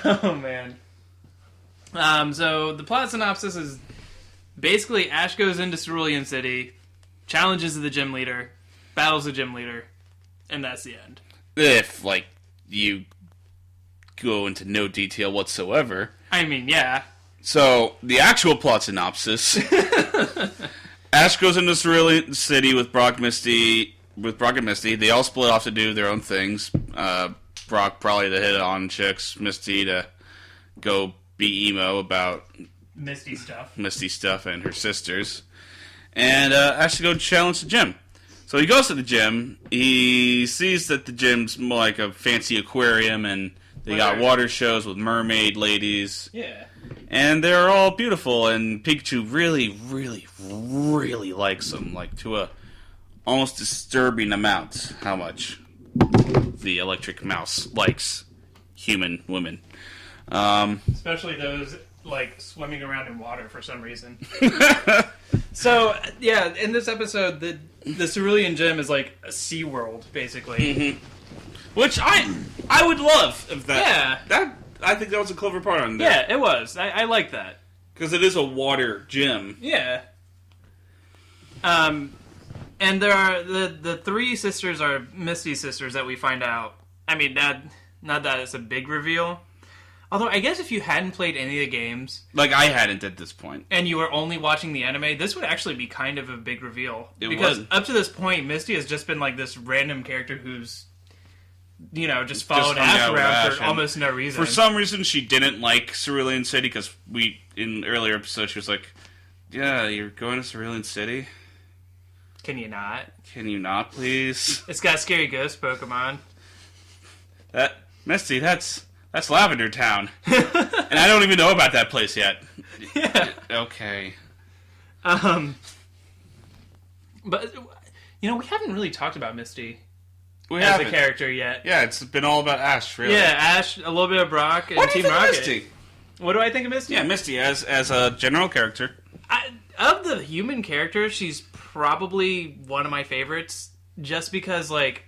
Oh man. So the plot synopsis is basically Ash goes into Cerulean City, challenges the gym leader, battles the gym leader, and that's the end. If, like, you go into no detail whatsoever. I mean, yeah. So, the actual plot synopsis. Ash goes into Cerulean City with Brock and Misty. They all split off to do their own things. Brock probably to hit on chicks. Misty to go be emo about Misty stuff and her sisters. And Ash to go challenge the gym. So he goes to the gym. He sees that the gym's more like a fancy aquarium, and they got water shows with mermaid ladies. Yeah. And they're all beautiful, and Pikachu really, really, really likes them, like to a almost disturbing amount how much the electric mouse likes human women. Especially those, like, swimming around in water for some reason. So, yeah, in this episode, the Cerulean Gym is like a SeaWorld, basically. Mm-hmm. Which I would love if that... Yeah. I think that was a clever part on there. Yeah, it was. I like that. Because it is a water gym. Yeah. And there are... The three sisters are Misty sisters that we find out. I mean, not that it's a big reveal. Although, I guess if you hadn't played any of the games... Like, I hadn't at this point. And you were only watching the anime, this would actually be kind of a big reveal. Because up to this point, Misty has just been, like, this random character who's, just followed Ash around for almost no reason. For some reason, she didn't like Cerulean City, because in earlier episodes, she was like, yeah, you're going to Cerulean City? Can you not? Can you not, please? It's got scary ghost Pokemon. Misty, that's Lavender Town. And I don't even know about that place yet. Yeah. Okay. But, we haven't really talked about Misty as a character yet. Yeah, it's been all about Ash, really. Yeah, Ash, a little bit of Brock, and Team Rocket. Misty? What do I think of Misty? Yeah, Misty, as a general character. Of the human characters, she's probably one of my favorites, just because, like,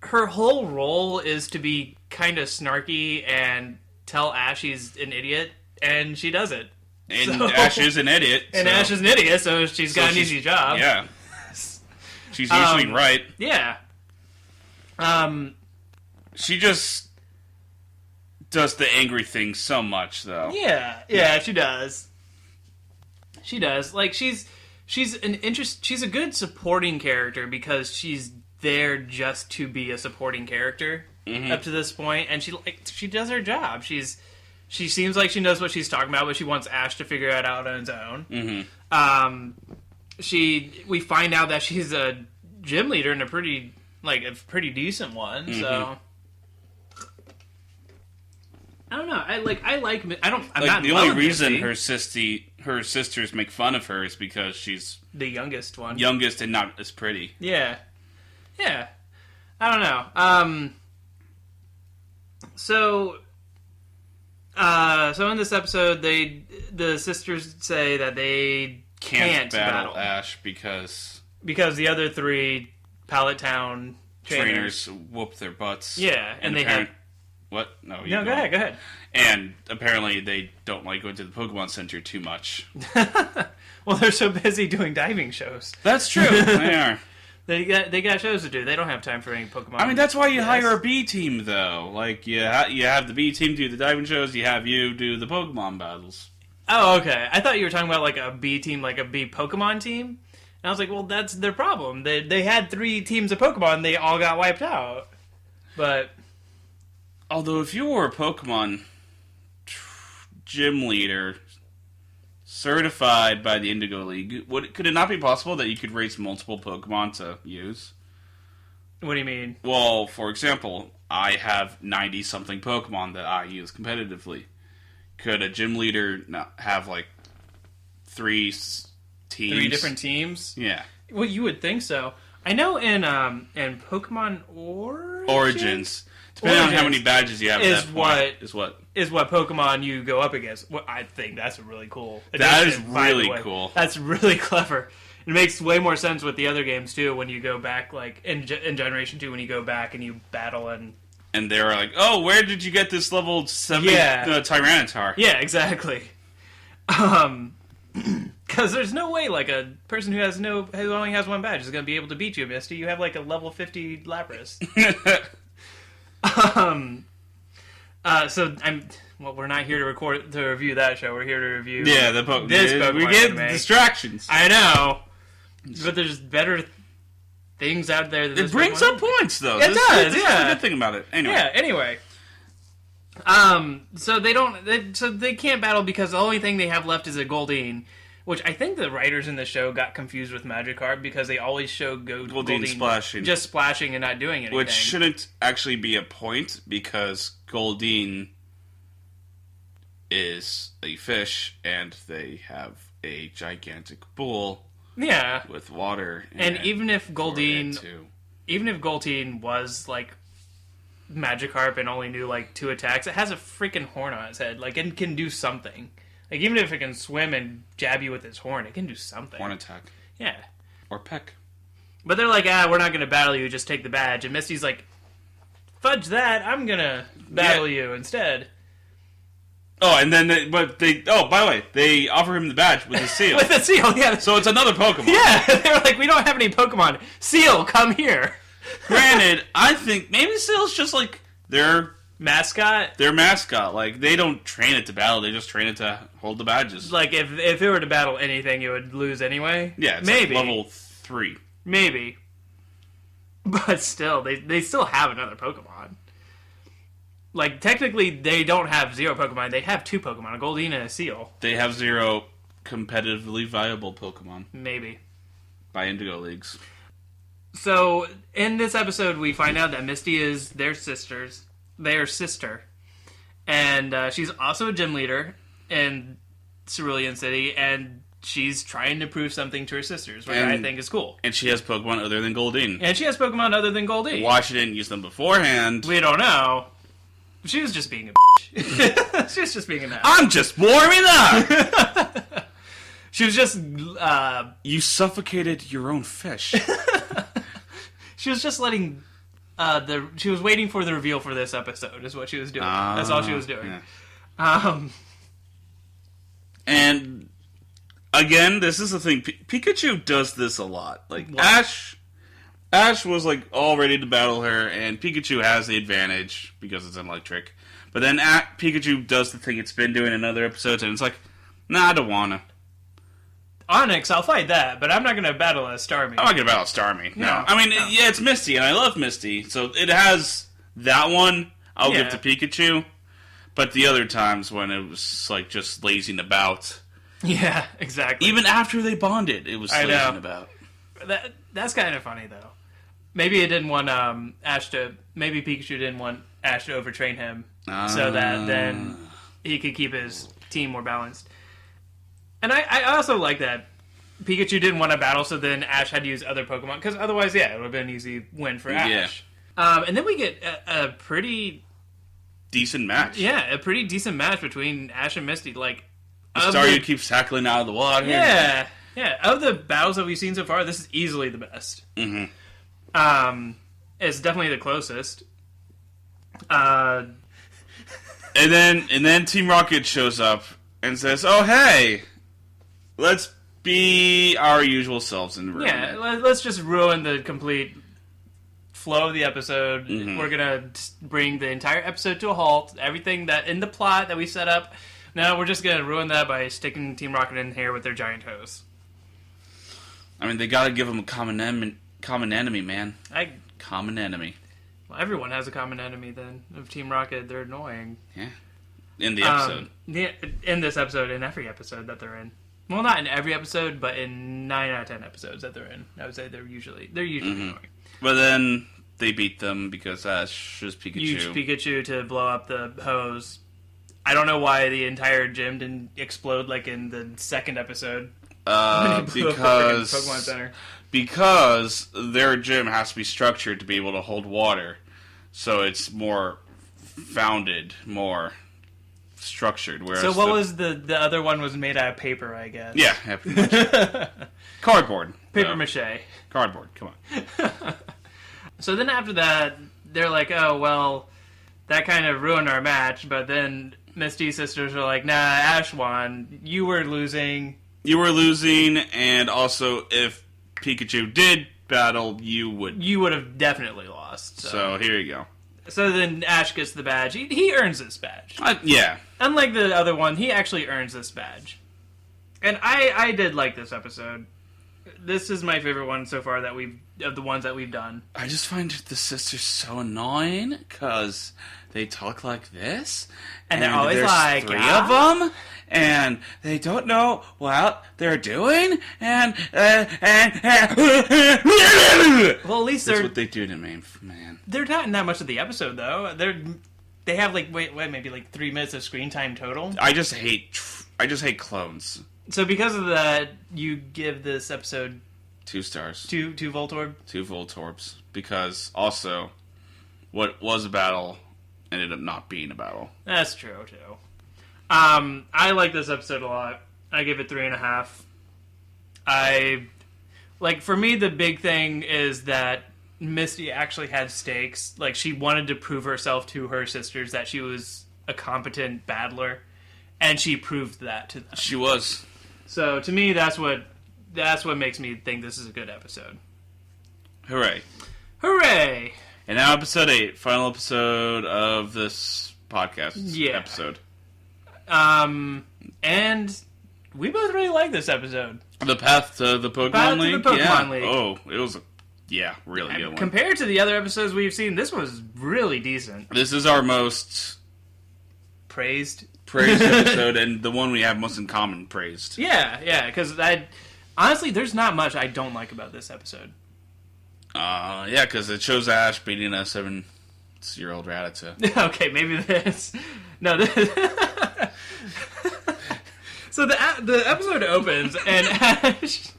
her whole role is to be kind of snarky and tell Ash he's an idiot, and she does it. And Ash is an idiot. And Ash is an idiot, so she's got an easy job. Yeah. She's usually right. Yeah. She just does the angry thing so much, though. Yeah, she does. She does. Like, she's a good supporting character because she's there just to be a supporting character up to this point, and she does her job. She seems like she knows what she's talking about, but she wants Ash to figure it out on his own. We find out that she's a gym leader and a pretty decent one. So I don't know. I'm not the only reason her sisters make fun of her is because she's the youngest one, and not as pretty. Yeah. I don't know. So in this episode, the sisters say that they can't battle Ash because the other three Pallet Town trainers whoop their butts. Yeah, and they have What? No, No, go ahead. And apparently they don't like going to the Pokemon Center too much. Well, they're so busy doing diving shows. That's true. They are. They got shows to do. They don't have time for any Pokemon. I mean, that's why you hire a B team, though. Like, you have the B team do the diving shows, you have you do the Pokemon battles. Oh, okay. I thought you were talking about like a B team, like a B Pokemon team. And I was like, well, that's their problem. They had 3 teams of Pokemon. They all got wiped out. But... Although, if you were a Pokemon gym leader certified by the Indigo League, could it not be possible that you could raise multiple Pokemon to use? What do you mean? Well, for example, I have 90-something Pokemon that I use competitively. Could a gym leader not have, like, 3 teams? 3 different teams? Yeah. Well, you would think so. I know in Pokemon Origins, depending on how many badges you have is at that point, is what Pokemon you go up against. Well, I think that's a really cool addition, that is really cool. That's really clever. It makes way more sense with the other games too. When you go back, like in Generation 2, when you go back and you battle and they're like, "Oh, where did you get this level 70 Tyranitar?" Yeah, exactly. Because there's no way like a person who only has 1 badge is going to be able to beat you, Misty. You have like a level 50 Lapras. We're not here to review that show. We're here to review this Pokemon we get anime. distractions. I know, but there's better things out there. Than it brings up points, though. It does. This is the good thing about it. Anyway. Yeah. Anyway. So they can't battle because the only thing they have left is a Goldeen, which I think the writers in the show got confused with Magikarp because they always show Goldeen splashing. Just splashing and not doing anything. Which shouldn't actually be a point because Goldeen is a fish and they have a gigantic pool. Yeah. With water. And even if Goldeen was like Magikarp and only knew like 2 attacks, it has a freaking horn on its head. Like, it can do something. Like, even if it can swim and jab you with its horn, it can do something. Horn attack. Yeah. Or peck. But they're like, we're not going to battle you, just take the badge. And Misty's like, fudge that, I'm going to battle you instead. Oh, and then, by the way, they offer him the badge with the seal. With the seal, yeah. So it's another Pokemon. Yeah, they were like, we don't have any Pokemon. Seal, come here. Granted, I think maybe Seal's just like their mascot. Their mascot. Like, they don't train it to battle, they just train it to hold the badges. Like, if it were to battle anything, it would lose anyway? Yeah, it's maybe. Like level 3. Maybe. But still, they still have another Pokemon. Like, technically, they don't have 0 Pokemon. They have 2 Pokemon, a Goldeen and a Seal. They have 0 competitively viable Pokemon. Maybe. By Indigo Leagues. So, in this episode, we find out that Misty is their sister. And she's also a gym leader in Cerulean City, and she's trying to prove something to her sisters, which I think is cool. And she has Pokemon other than Goldeen. Why she didn't use them beforehand? We don't know. She was just being a bitch. She was just being an ass. I'm just warming up! She was just... You suffocated your own fish. She was just letting... She was waiting for the reveal for this episode, is what she was doing. That's all she was doing. Yeah. And... Again, this is the thing. Pikachu does this a lot. Like, what? Ash was, like, all ready to battle her, and Pikachu has the advantage because it's an electric. But then Pikachu does the thing it's been doing in other episodes, and it's like, nah, I don't wanna. Onyx, I'll fight that, but I'm not gonna battle a Starmie. I'm not gonna battle Starmie. No. I mean, yeah, it's Misty, and I love Misty, so it has that one I'll give to Pikachu. But the other times when it was, like, just lazing about... Yeah, exactly. Even after they bonded, it was lazing about. That's kind of funny, though. Maybe it didn't want maybe Pikachu didn't want Ash to overtrain him, so that then he could keep his team more balanced. And I also like that Pikachu didn't want to battle, so then Ash had to use other Pokemon, because otherwise, it would have been an easy win for Ash. Yeah. And then we get a pretty... decent match. Yeah, a pretty decent match between Ash and Misty. Like, Staryu keeps tackling out of the water. Yeah. Yeah, of the battles that we've seen so far, this is easily the best. Mm-hmm. It's definitely the closest. And then Team Rocket shows up and says, "Oh hey, let's be our usual selves in the room." Yeah, let's just ruin the complete flow of the episode. Mm-hmm. We're gonna bring the entire episode to a halt. Everything that in the plot that we set up, now we're just gonna ruin that by sticking Team Rocket in here with their giant toes. I mean, they gotta give them a common enemy, man. Common enemy. Well, everyone has a common enemy then of Team Rocket. They're annoying. Yeah. In the episode. In this episode, in every episode that they're in. Well, not in every episode, but in 9 out of 10 episodes that they're in. I would say they're usually annoying. But then they beat them because Ash is Pikachu. Huge Pikachu to blow up the hose. I don't know why the entire gym didn't explode like in the second episode. Because Pokemon Center. Because their gym has to be structured to be able to hold water, so it's more founded, more structured. Whereas so what was the other one was made out of paper, I guess. Yeah, pretty much. Cardboard. Paper mache. Cardboard. Come on. So then after that, they're like, "Oh well, that kind of ruined our match." But then Misty sisters are like, "Nah, Ash won. You were losing." You were losing, and also if Pikachu did battle, you would have definitely lost. So here you go. So then Ash gets the badge. He earns this badge. Yeah. Unlike the other one, he actually earns this badge. And I did like this episode. This is my favorite one so far of the ones that we've done. I just find the sisters so annoying because they talk like this, and they're always there's like 3 of them, and they don't know what they're doing, and well, at least that's what they do to me, man. They're not in that much of the episode though. They have like maybe like 3 minutes of screen time total. I just hate clones. So because of that, you give this episode 2 stars. 2 Voltorb? 2 Voltorbs. Because also, what was a battle ended up not being a battle. That's true, too. I like this episode a lot. I give it 3.5. For me, the big thing is that Misty actually had stakes. Like, she wanted to prove herself to her sisters that she was a competent battler, and she proved that to them. She was. So, to me, that's what makes me think this is a good episode. Hooray. Hooray! And now episode 8, final episode of this podcast episode. And we both really like this episode. The Path to the Pokemon League? League. Oh, it was really good one. Compared to the other episodes we've seen, this was really decent. This is our most praised episode, and the one we have most in common praised. Yeah, because honestly, there's not much I don't like about this episode. Yeah, because it shows Ash beating a 7-year-old Rattata. Okay, maybe this. No, this. So the episode opens, and Ash.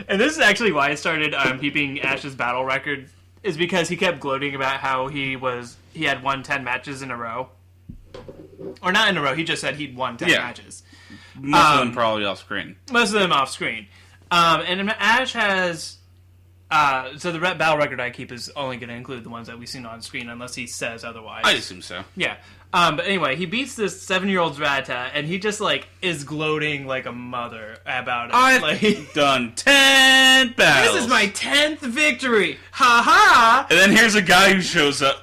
And this is actually why I started keeping Ash's battle record, is because he kept gloating about how he had won 10 matches in a row. Or not in a row, he just said he'd won 10 matches. Most of them probably off screen. Most of them off screen. And Ash has... so the battle record I keep is only going to include the ones that we've seen on screen, unless he says otherwise. I assume so. Yeah. But anyway, he beats this 7-year-old Rattata, and he just, is gloating like a mother about it. I've done 10 battles. This is my 10th victory! Ha ha! And then here's a guy who shows up,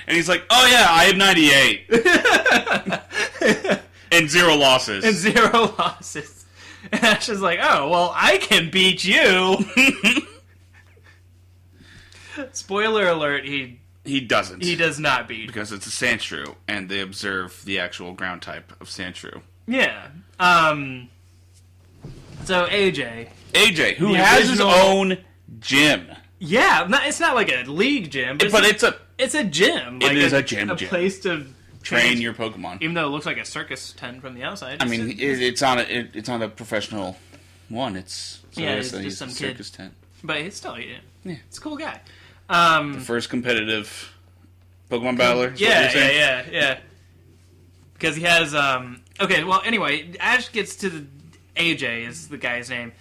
and he's like, "Oh yeah, I have 98." And 0 losses. And Ash is like, "Oh, well, I can beat you!" Spoiler alert, he doesn't. He does not beat. Because it's a Sandshrew, and they observe the actual ground type of Sandshrew. Yeah. So AJ, who has his own gym. Yeah, it's not like a league gym, but it's a gym. It is a gym. A place to train your Pokemon. Even though it looks like a circus tent from the outside. It's on a professional one. It's just some circus tent. But it's still it's a cool guy. The first competitive Pokemon battler. Yeah. Because he has okay, well anyway, Ash gets to AJ is the guy's name.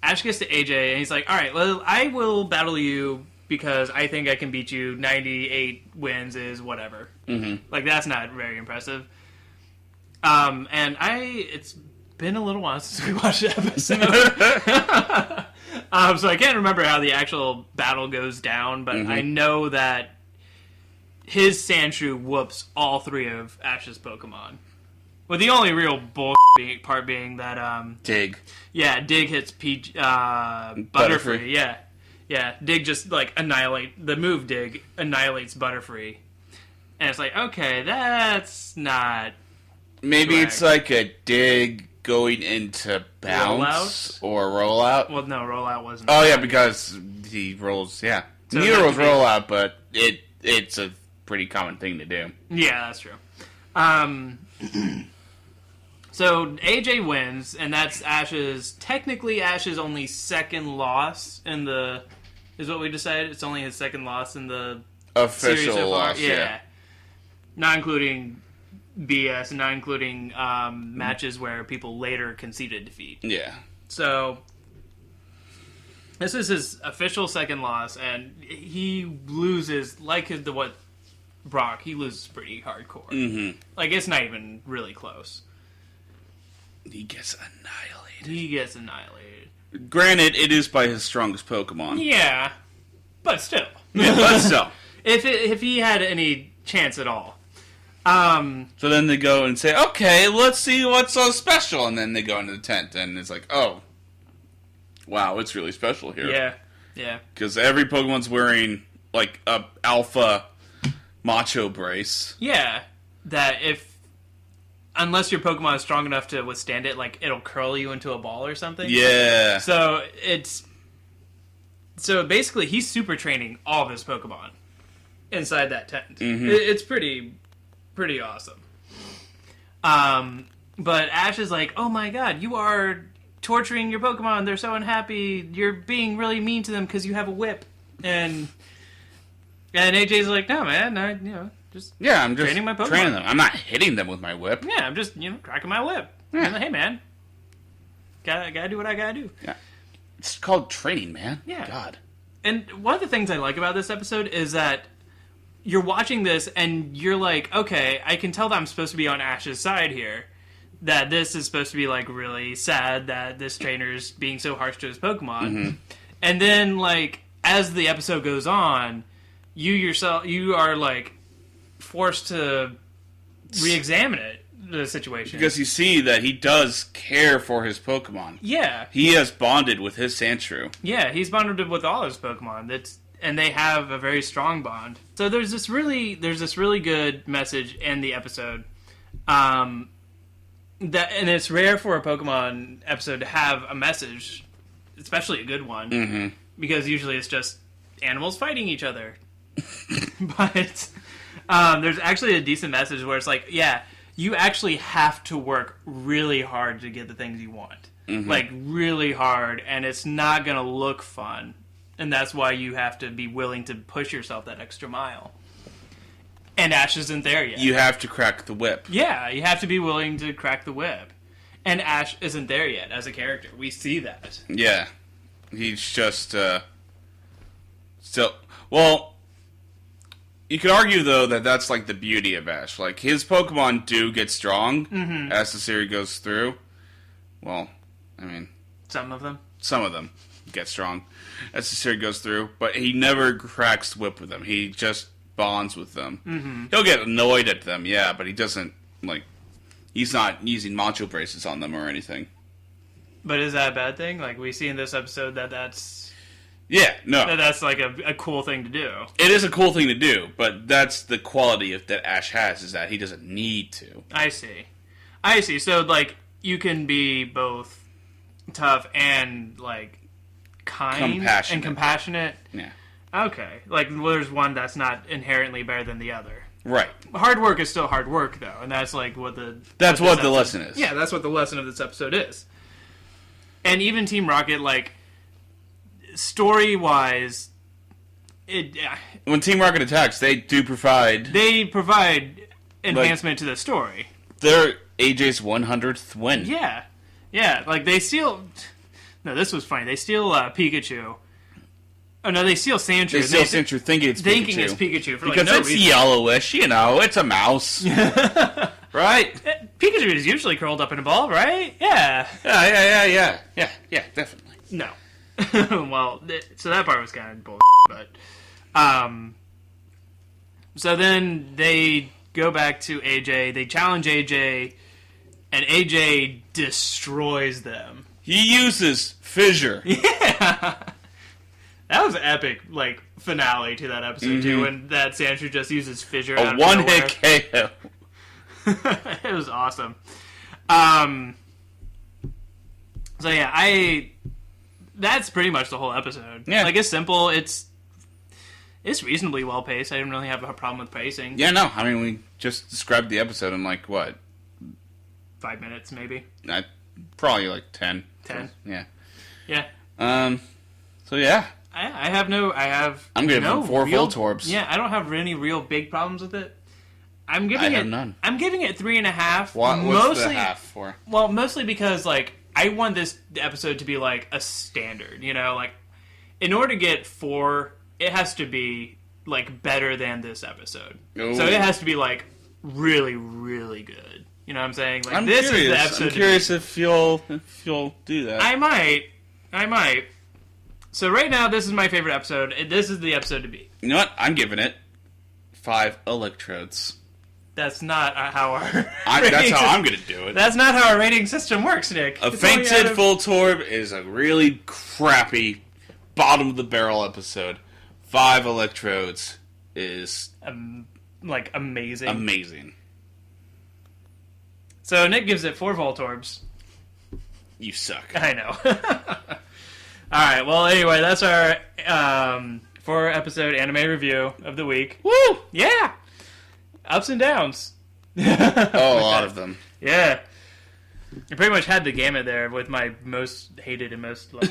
Ash gets to AJ and he's like, "All right, well, I will battle you because I think I can beat you. 98 wins is whatever. Mm-hmm. Like, that's not very impressive. It's been a little while since we watched the episode. So I can't remember how the actual battle goes down, but I know that his Sandshrew whoops all 3 of Ash's Pokemon. With the only real part being that, Dig. Yeah, Dig hits Butterfree. Yeah. Dig just, like, the move Dig annihilates Butterfree. And it's like, okay, that's not... Maybe correct. It's like a Dig going into bounce or rollout. Well, no, rollout wasn't. Oh, yeah, because he rolls, yeah. So Neither rolls rollout, but it's a pretty common thing to do. Yeah, that's true. So AJ wins, and that's technically Ash's only second loss in the, is what we decided? It's only his second loss in the Official series so far. loss, yeah. Not including BS, and not including matches where people later conceded defeat. Yeah. So this is his official second loss, and he loses, Brock, he loses pretty hardcore. Mm-hmm. Like, it's not even really close. He gets annihilated. Granted, it is by his strongest Pokemon. Yeah, but still. Yeah, but still. If he had any chance at all. So then they go and say, okay, let's see what's so special. And then they go into the tent, and it's like, oh, wow, it's really special here. Yeah. Because every Pokemon's wearing, like, a alpha macho brace. Yeah, that unless your Pokemon is strong enough to withstand it, like, it'll curl you into a ball or something. Yeah. So basically he's super training all of his Pokemon inside that tent. Mm-hmm. It's pretty awesome. But Ash is like, oh my god, you are torturing your Pokemon. They're so unhappy. You're being really mean to them because you have a whip. And AJ's like, no, man, I'm just training my Pokemon. Training them. I'm not hitting them with my whip. Yeah, I'm just, cracking my whip. Yeah. I'm like, hey, man, gotta do what I gotta do. Yeah. It's called training, man. Yeah. God. And one of the things I like about this episode is that you're watching this and you're like, okay, I can tell that I'm supposed to be on Ash's side here. That this is supposed to be, like, really sad that this trainer's being so harsh to his Pokemon. Mm-hmm. And then, like, as the episode goes on, you are, like, forced to re-examine the situation. Because you see that he does care for his Pokemon. Yeah. He has bonded with his Sandshrew. Yeah, he's bonded with all his Pokemon. And they have a very strong bond. So there's this really good message in the episode. And it's rare for a Pokemon episode to have a message, especially a good one, Mm-hmm. because usually it's just animals fighting each other. But there's actually a decent message where it's like, yeah, you actually have to work really hard to get the things you want. Mm-hmm. Like, really hard, and it's not going to look fun. And that's why you have to be willing to push yourself that extra mile. And Ash isn't there yet. You have to crack the whip. Yeah, you have to be willing to crack the whip. And Ash isn't there yet as a character. We see that. Yeah. He's just, still... Well, you could argue, though, that that's, like, the beauty of Ash. Like, his Pokemon do get strong as the series goes through. Well, I mean... Some of them get strong as the series goes through, but he never cracks the whip with them. He just bonds with them. Mm-hmm. He'll get annoyed at them, yeah, but he doesn't, like... He's not using macho braces on them or anything. But is that a bad thing? Like, we see in this episode that's... Yeah, no. That's like a cool thing to do. It is a cool thing to do, but that's the quality that Ash has, is that he doesn't need to. I see. So, like, you can be both tough and, like, kind and compassionate. Yeah. Okay. Like, there's one that's not inherently better than the other. Right. Hard work is still hard work, though, and that's, like, what the lesson is. Yeah, that's what the lesson of this episode is. And even Team Rocket, like... Story-wise, when Team Rocket attacks, they do provide... They provide enhancement to the story. They're AJ's 100th win. Yeah, like, they steal... No, this was funny. They steal Pikachu, Oh no, they steal Sandshrew. They steal Sandshrew thinking it's Pikachu for because no it's reason. yellowish, it's a mouse. Right? Pikachu is usually curled up in a ball, right? Yeah. Yeah, definitely. No. Well, so that part was kind of bullshit, but... So then they go back to AJ, they challenge AJ, and AJ destroys them. He uses Fissure. Yeah! That was an epic, finale to that episode, too, when that Sandshrew just uses Fissure out of nowhere. A one-hit KO. It was awesome. So yeah, that's pretty much the whole episode. Yeah. It's simple, it's reasonably well paced. I didn't really have a problem with pacing. Yeah, no, I mean, we just described the episode in, what? 5 minutes, maybe. Probably 10. 10? Yeah. Yeah. So yeah. I'm giving it 4 Voltorbs. Yeah, I don't have any real big problems with it. I have none. I'm giving it 3.5. What's the half for? Well, mostly because, I want this episode to be, a standard, in order to get 4, it has to be, better than this episode. Ooh. So it has to be, really, really good. You know what I'm saying? This is the episode. I'm curious if you'll do that. I might. So right now, this is my favorite episode. This is the episode to beat. You know what? I'm giving it 5 electrodes. That's not how our... That's how I'm going to do it. That's not how our rating system works, Nick. A fainted Voltorb is a really crappy, bottom-of-the-barrel episode. 5 electrodes is... amazing. Amazing. So Nick gives it 4 Voltorbs. You suck. I know. Alright, well, anyway, that's our 4-episode anime review of the week. Woo! Yeah! Ups and downs. A lot of them. Yeah. I pretty much had the gamut there with my most hated and most loved.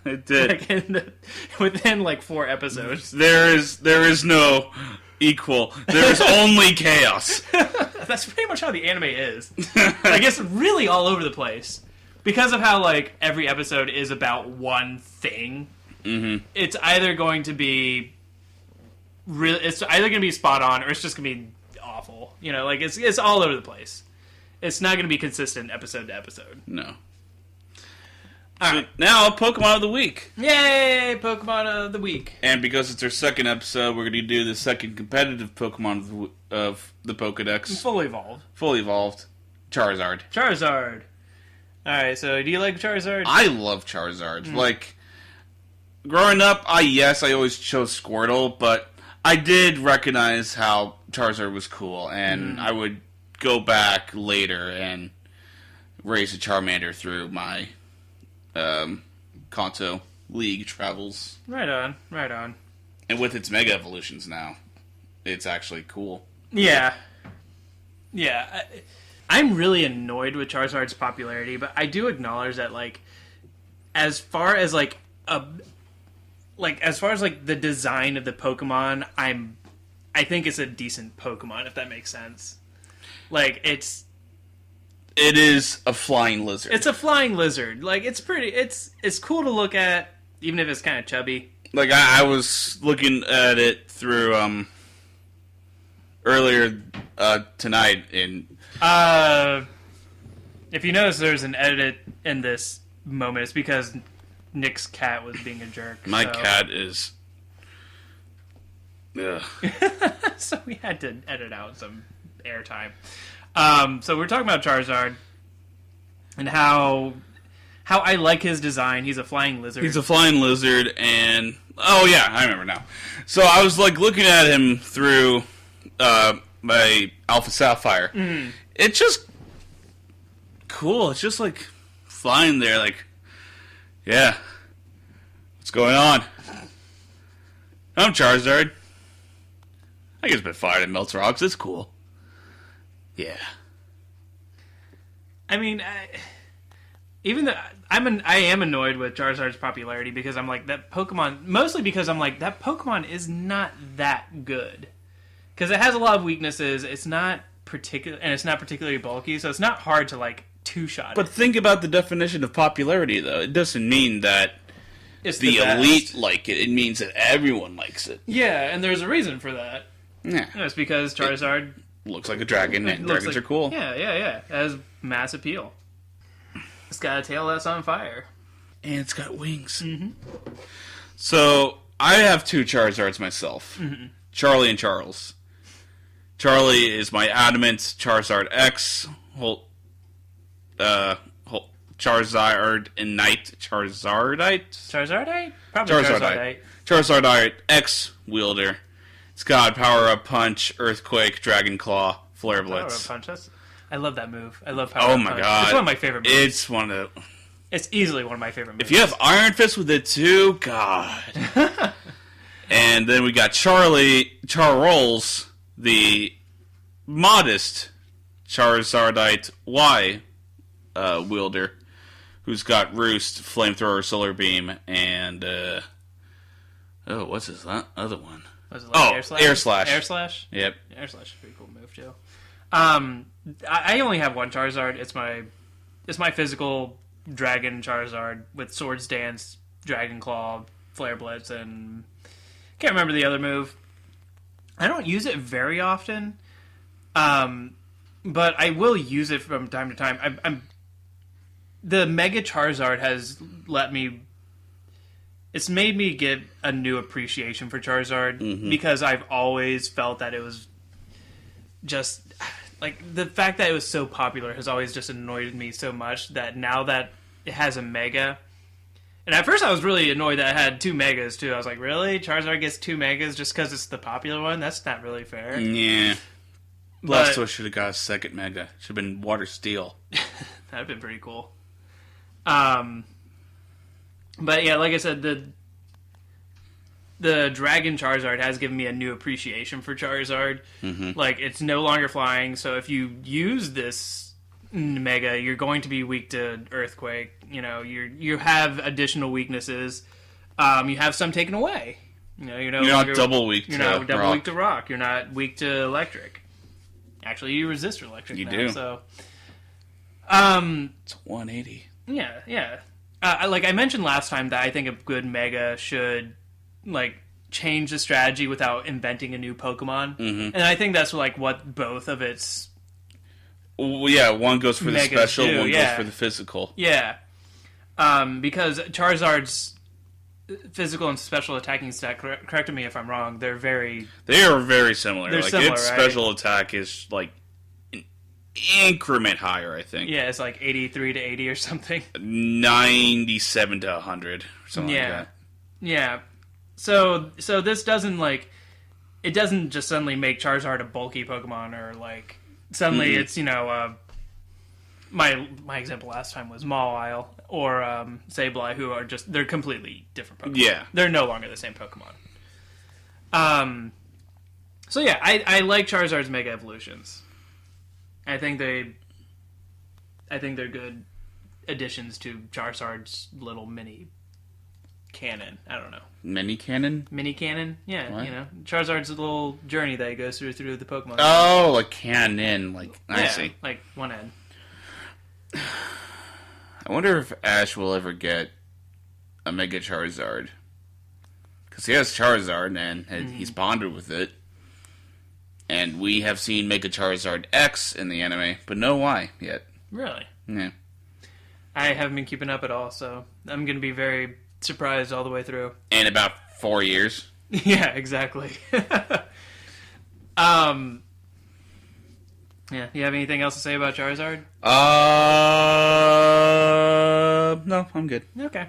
It did. Within 4 episodes. There is no equal. There is only chaos. That's pretty much how the anime is. It's really all over the place. Because of how, every episode is about one thing, it's either going to be it's either going to be spot on or it's just going to be awful. It's all over the place. It's not going to be consistent episode to episode. No. Alright. Now, Pokemon of the Week. Yay! Pokemon of the Week. And because it's our second episode, we're going to do the second competitive Pokemon of the Pokedex. Fully evolved. Charizard. Alright, so do you like Charizard? I love Charizard. Growing up, I always chose Squirtle, but I did recognize how Charizard was cool, and I would go back later and raise a Charmander through my Kanto League travels. Right on. And with its Mega Evolutions now, it's actually cool. Yeah. I'm really annoyed with Charizard's popularity, but I do acknowledge that, as far as, the design of the Pokemon, I think it's a decent Pokemon, if that makes sense. It is a flying lizard. It's a flying lizard. It's pretty... It's cool to look at, even if it's kind of chubby. I was looking at it through, earlier tonight, and... if you notice there's an edit in this moment, it's because Nick's cat was being a jerk. My cat is... Ugh. So we had to edit out some airtime. So we're talking about Charizard and how I like his design. He's a flying lizard. And oh yeah, I remember now. So I was looking at him through my Alpha Sapphire. It's just cool. It's just flying there. Yeah, what's going on? I'm Charizard. I guess a bit fired and melts rocks. It's cool. Yeah. I mean, even though I am annoyed with Charizard's popularity because I'm that Pokemon, mostly because I'm that Pokemon is not that good. Because it has a lot of weaknesses. It's not particularly bulky, so it's not hard to two-shot. But think about the definition of popularity, though. It doesn't mean that It's the best. elite like it. It means that everyone likes it. Yeah, and there's a reason for that. Yeah. It's because Charizard Looks like a dragon, and dragons are cool. Yeah. It has mass appeal. It's got a tail that's on fire. And it's got wings. Mm-hmm. So, I have 2 Charizards myself. Mm-hmm. Charlie and Charles. Charlie is my Adamant Charizard X. Charizard Ignite. Charizardite? Probably Charizardite. Charizardite X wielder. It's got Power Up Punch, Earthquake, Dragon Claw, Flare Blitz. Power Up Punch. I love that move. I love Power Up Punch. Oh my god. It's one of my favorite moves. It's one of the... It's easily one of my favorite moves. If you have Iron Fist with it too, god. And then we got Charles, the modest Charizardite Y wielder, who's got Roost, Flamethrower, Solar Beam, and what's his other one? Was it like Air Slash? Air Slash. Air Slash? Yep. Air Slash is a pretty cool move too. I only have one Charizard. It's my physical Dragon Charizard with Swords Dance, Dragon Claw, Flare Blitz, and can't remember the other move. I don't use it very often, but I will use it from time to time. The Mega Charizard has it's made me get a new appreciation for Charizard because I've always felt that it was just like the fact that it was so popular has always just annoyed me so much that now that it has a Mega, and at first I was really annoyed that it had 2 Megas too. I was like, really? Charizard gets 2 Megas just because it's the popular one? That's not really fair. Yeah. Blastoise should have got a second Mega. Should have been Water Steel. That'd been pretty cool. But yeah, like I said, the Dragon Charizard has given me a new appreciation for Charizard. Mm-hmm. Like, it's no longer flying, so if you use this Mega, you're going to be weak to Earthquake. You know, you have additional weaknesses. You have some taken away. You know, you're not double weak to You're not double rock. weak to rock. You're not weak to electric. Actually, you resist electric. You now, do. So, it's 180. Yeah. Like I mentioned last time that I think a good Mega should change the strategy without inventing a new Pokemon, and I think that's what both of its. Well, yeah, one goes for the Megas special, do, one yeah. goes for the physical. Yeah, because Charizard's physical and special attacking stat. Correct me if I'm wrong. They are very similar. They're similar, its right? special attack is an increment higher, I think. Yeah, it's 83 to 80 or something. 97 to 100, something like that. Yeah. So this doesn't it doesn't just suddenly make Charizard a bulky Pokemon or suddenly it's my example last time was Mawile or Sableye, who are they're completely different Pokemon. Yeah. They're no longer the same Pokemon. So yeah, I like Charizard's Mega Evolutions. I think they're good additions to Charizard's little mini cannon. I don't know. Mini cannon? Mini cannon? Yeah, What? Charizard's little journey that he goes through the Pokemon. Oh, like cannon. I see. Like one end. I wonder if Ash will ever get a Mega Charizard. Because he has Charizard, and he's bonded with it. And we have seen Mega Charizard X in the anime, but no Y yet. Really? Yeah. I haven't been keeping up at all, so I'm going to be very surprised all the way through. In about 4 years. Yeah, exactly. Yeah, you have anything else to say about Charizard? No, I'm good. Okay.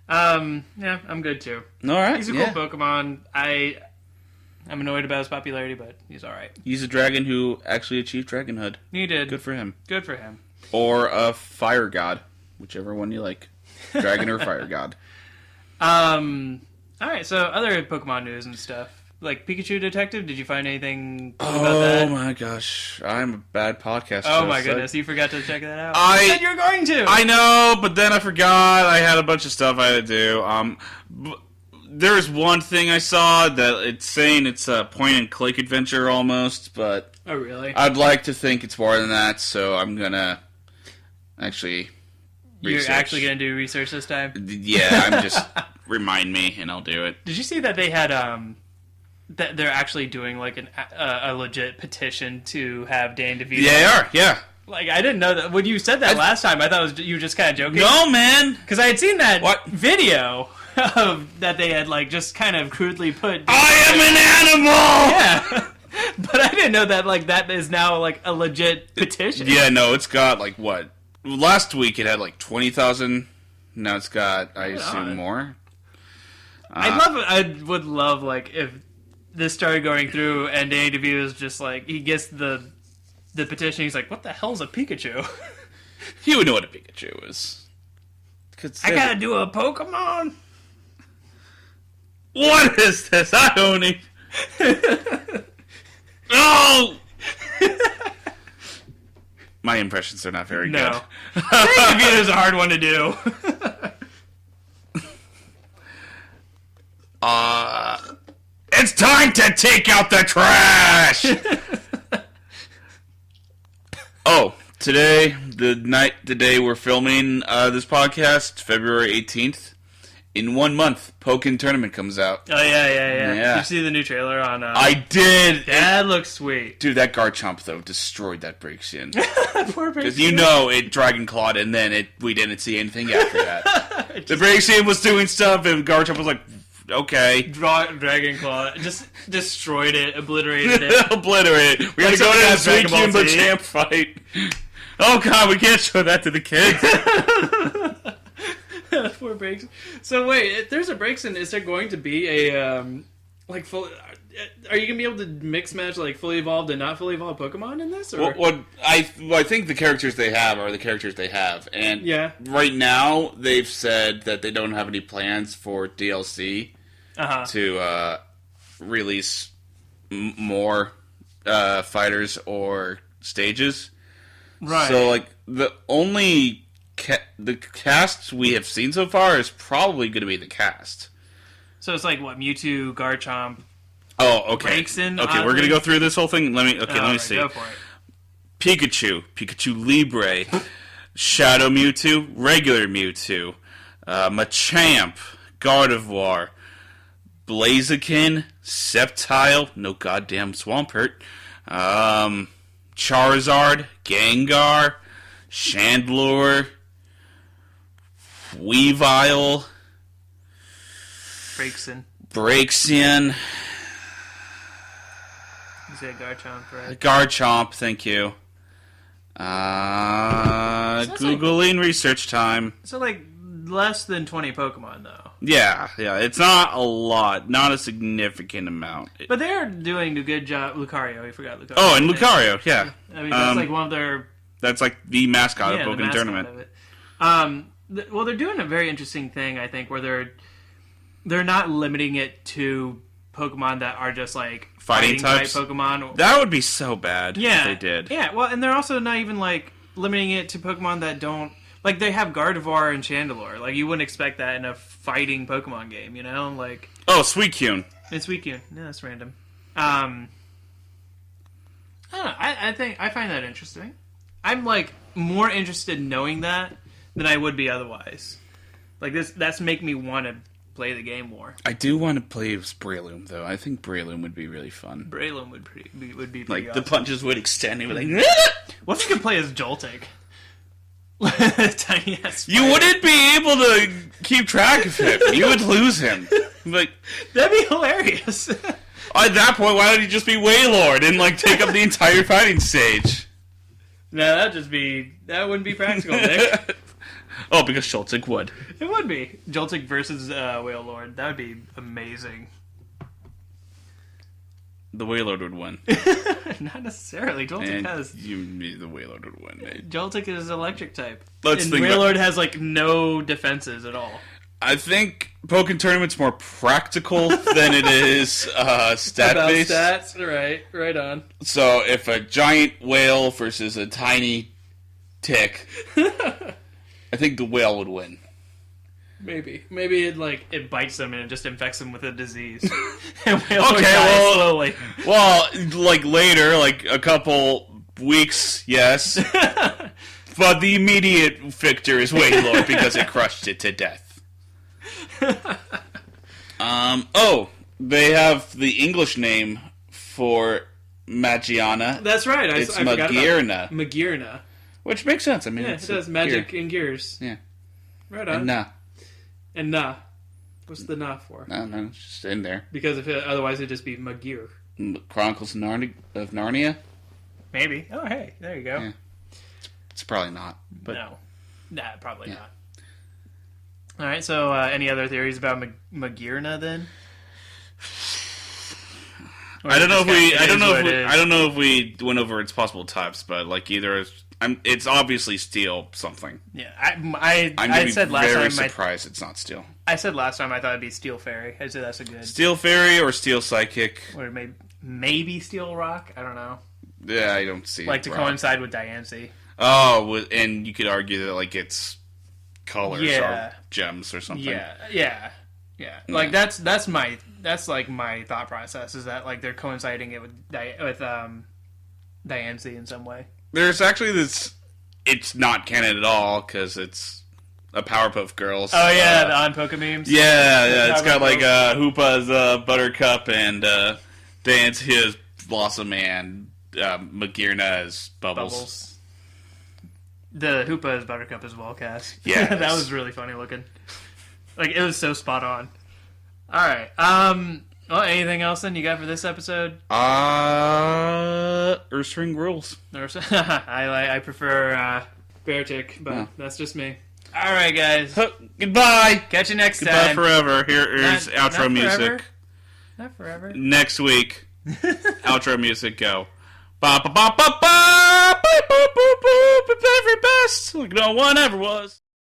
Yeah, I'm good too. All right. He's a cool Pokemon. I'm annoyed about his popularity, but he's alright. He's a dragon who actually achieved dragonhood. He did. Good for him. Good for him. Or a fire god. Whichever one you like. Dragon or fire god. Alright, so other Pokemon news and stuff. Like Pikachu Detective, did you find anything cool about that? Oh my gosh. I'm a bad podcast Oh my host. goodness, you forgot to check that out. I You said you were going to! I know, but then I forgot. I had a bunch of stuff I had to do. There's one thing I saw that it's saying it's a point-and-click adventure almost, but Oh, really? I'd like to think it's more than that, so I'm gonna actually research. You're actually going to do research this time? Yeah, I'm just... remind me, and I'll do it. Did you see that they had... that they're actually doing, like, a legit petition to have Danny DeVito? Yeah, they are, yeah. Like, I didn't know that. When you said that last time, I thought you were just kind of joking. No, man! Because I had seen that video of that they had, like, just kind of crudely put... I am an animal! Yeah! But I didn't know that, like, that is now, like, a legit petition. Yeah, no, it's got, like, what? Last week it had, like, 20,000. Now it's got, I assume, more. I would love, like, if this started going through and Danny DeVito's just, like, he gets the petition, he's like, what the hell's a Pikachu? He would know what a Pikachu is. I gotta do a Pokemon? What is this? I don't need... No! My impressions are not very good. No. Danny DeVito's a hard one to do. It's time to take out the trash! Oh, today, the day we're filming this podcast, February 18th. In 1 month, Pokémon Tournament comes out. Oh, yeah. Did you see the new trailer on... I did! That looks sweet. Dude, that Garchomp, though, destroyed that Braixen. Poor Braixen. Because it Dragon Clawed, and then we didn't see anything after that. The Braixen was doing stuff, and Garchomp was like, okay. Dragon Claw. Just destroyed it, obliterated it. Obliterated. We gotta go to the Suicune Machamp fight. Oh, God, we can't show that to the kids. Poor Braixen. So wait, if there's a Braixen, is there going to be a like full? Are you gonna be able to mix match like fully evolved and not fully evolved Pokemon in this? Or? I think the characters they have are the characters they have, and right now they've said that they don't have any plans for DLC to release more fighters or stages. Right. So like the only the cast we have seen so far is probably going to be the cast. So it's like what, Mewtwo, Garchomp. Oh, okay. Braixen, okay, we're going to go through this whole thing. Let me see. Go for it. Pikachu Libre, Shadow Mewtwo, regular Mewtwo, Machamp, Gardevoir, Blaziken, Sceptile, no goddamn Swampert, Charizard, Gengar, Chandelure, Weavile, Braixen. You said Garchomp, right? Garchomp, thank you. Googling research time. So, like, less than 20 Pokemon, though. Yeah. It's not a lot. Not a significant amount. But they're doing a good job. Lucario, we forgot Lucario. Oh, and Lucario, yeah. I mean, that's like one of their... That's like the mascot of Pokémon Tournament. Of it. Well, they're doing a very interesting thing, I think, where they're not limiting it to Pokemon that are just like fighting type Pokemon. That would be so bad if they did. Yeah, well, and they're also not even like limiting it to Pokemon that don't like they have Gardevoir and Chandelure. Like you wouldn't expect that in a fighting Pokemon game, you know? Like Suicune. It's Suicune. No, that's random. I don't know. I find that interesting. I'm like more interested in knowing that than I would be otherwise. Like that's making me want to play the game more. I do want to play with Breloom though. I think Breloom would be really fun. Breloom would be like awesome. The punches would extend. He'd be like, what if you could play as Joltik? Tiny ass. You wouldn't be able to keep track of him. You would lose him. Like that'd be hilarious. At that point, why don't you just be Wailord and like take up the entire fighting stage? No, that wouldn't be practical, Nick. Oh, because Joltik would. It would be. Joltik versus Wailord. That would be amazing. The Wailord would win. Not necessarily. Joltik has... The Wailord would win. Joltik is electric type. Let's think Wailord has like no defenses at all. I think Pokémon Tournament's more practical than it is stat-based. About stats, right on. So if a giant whale versus a tiny tick, I think the whale would win. Maybe it bites them and it just infects them with a disease. And Wailord dies slowly. Well, like later, like a couple weeks, yes. But the immediate victor is Wailord because it crushed it to death. They have the English name for Magiana. That's right. I forgot about Magearna. Which makes sense. I mean, it does. Magic and gears. Yeah. Right on. And nah. What's the nah for? No, it's just in there. Because otherwise it'd just be Magir. Chronicles of Narnia? Maybe. Oh, hey. There you go. Yeah. It's probably not. But no. Nah, probably not. All right, so any other theories about Magearna then? I don't know if we went over its possible types, but like it's obviously steel something. Yeah, I said last time. I'm very surprised it's not steel. I said last time I thought it'd be Steel Fairy. I said that's a good Steel Fairy or Steel Psychic, or maybe Steel Rock. I don't know. Yeah, I don't see to coincide with Diancie. Oh, and you could argue that like it's colors or gems or something. Yeah. Like that's my thought process is that like they're coinciding it with Diancie in some way. There's actually this. It's not canon at all because it's a Powerpuff Girls. Oh yeah, the on Poke memes. Yeah. It's got like Hoopa's Buttercup and Diancie's Blossom and Magearna's Bubbles. The Hoopa's Buttercup is well cast. Yeah, that was really funny looking. Like it was so spot on. All right. Well, anything else then you got for this episode? Ursaring rules. I prefer Beartic, but that's just me. All right, guys. Goodbye. Catch you next Goodbye time. forever. Here is outro music. Not forever. Next week, outro music. Go. Ba ba ba ba ba. Beep boop boop boop. Very best. Like no one ever was.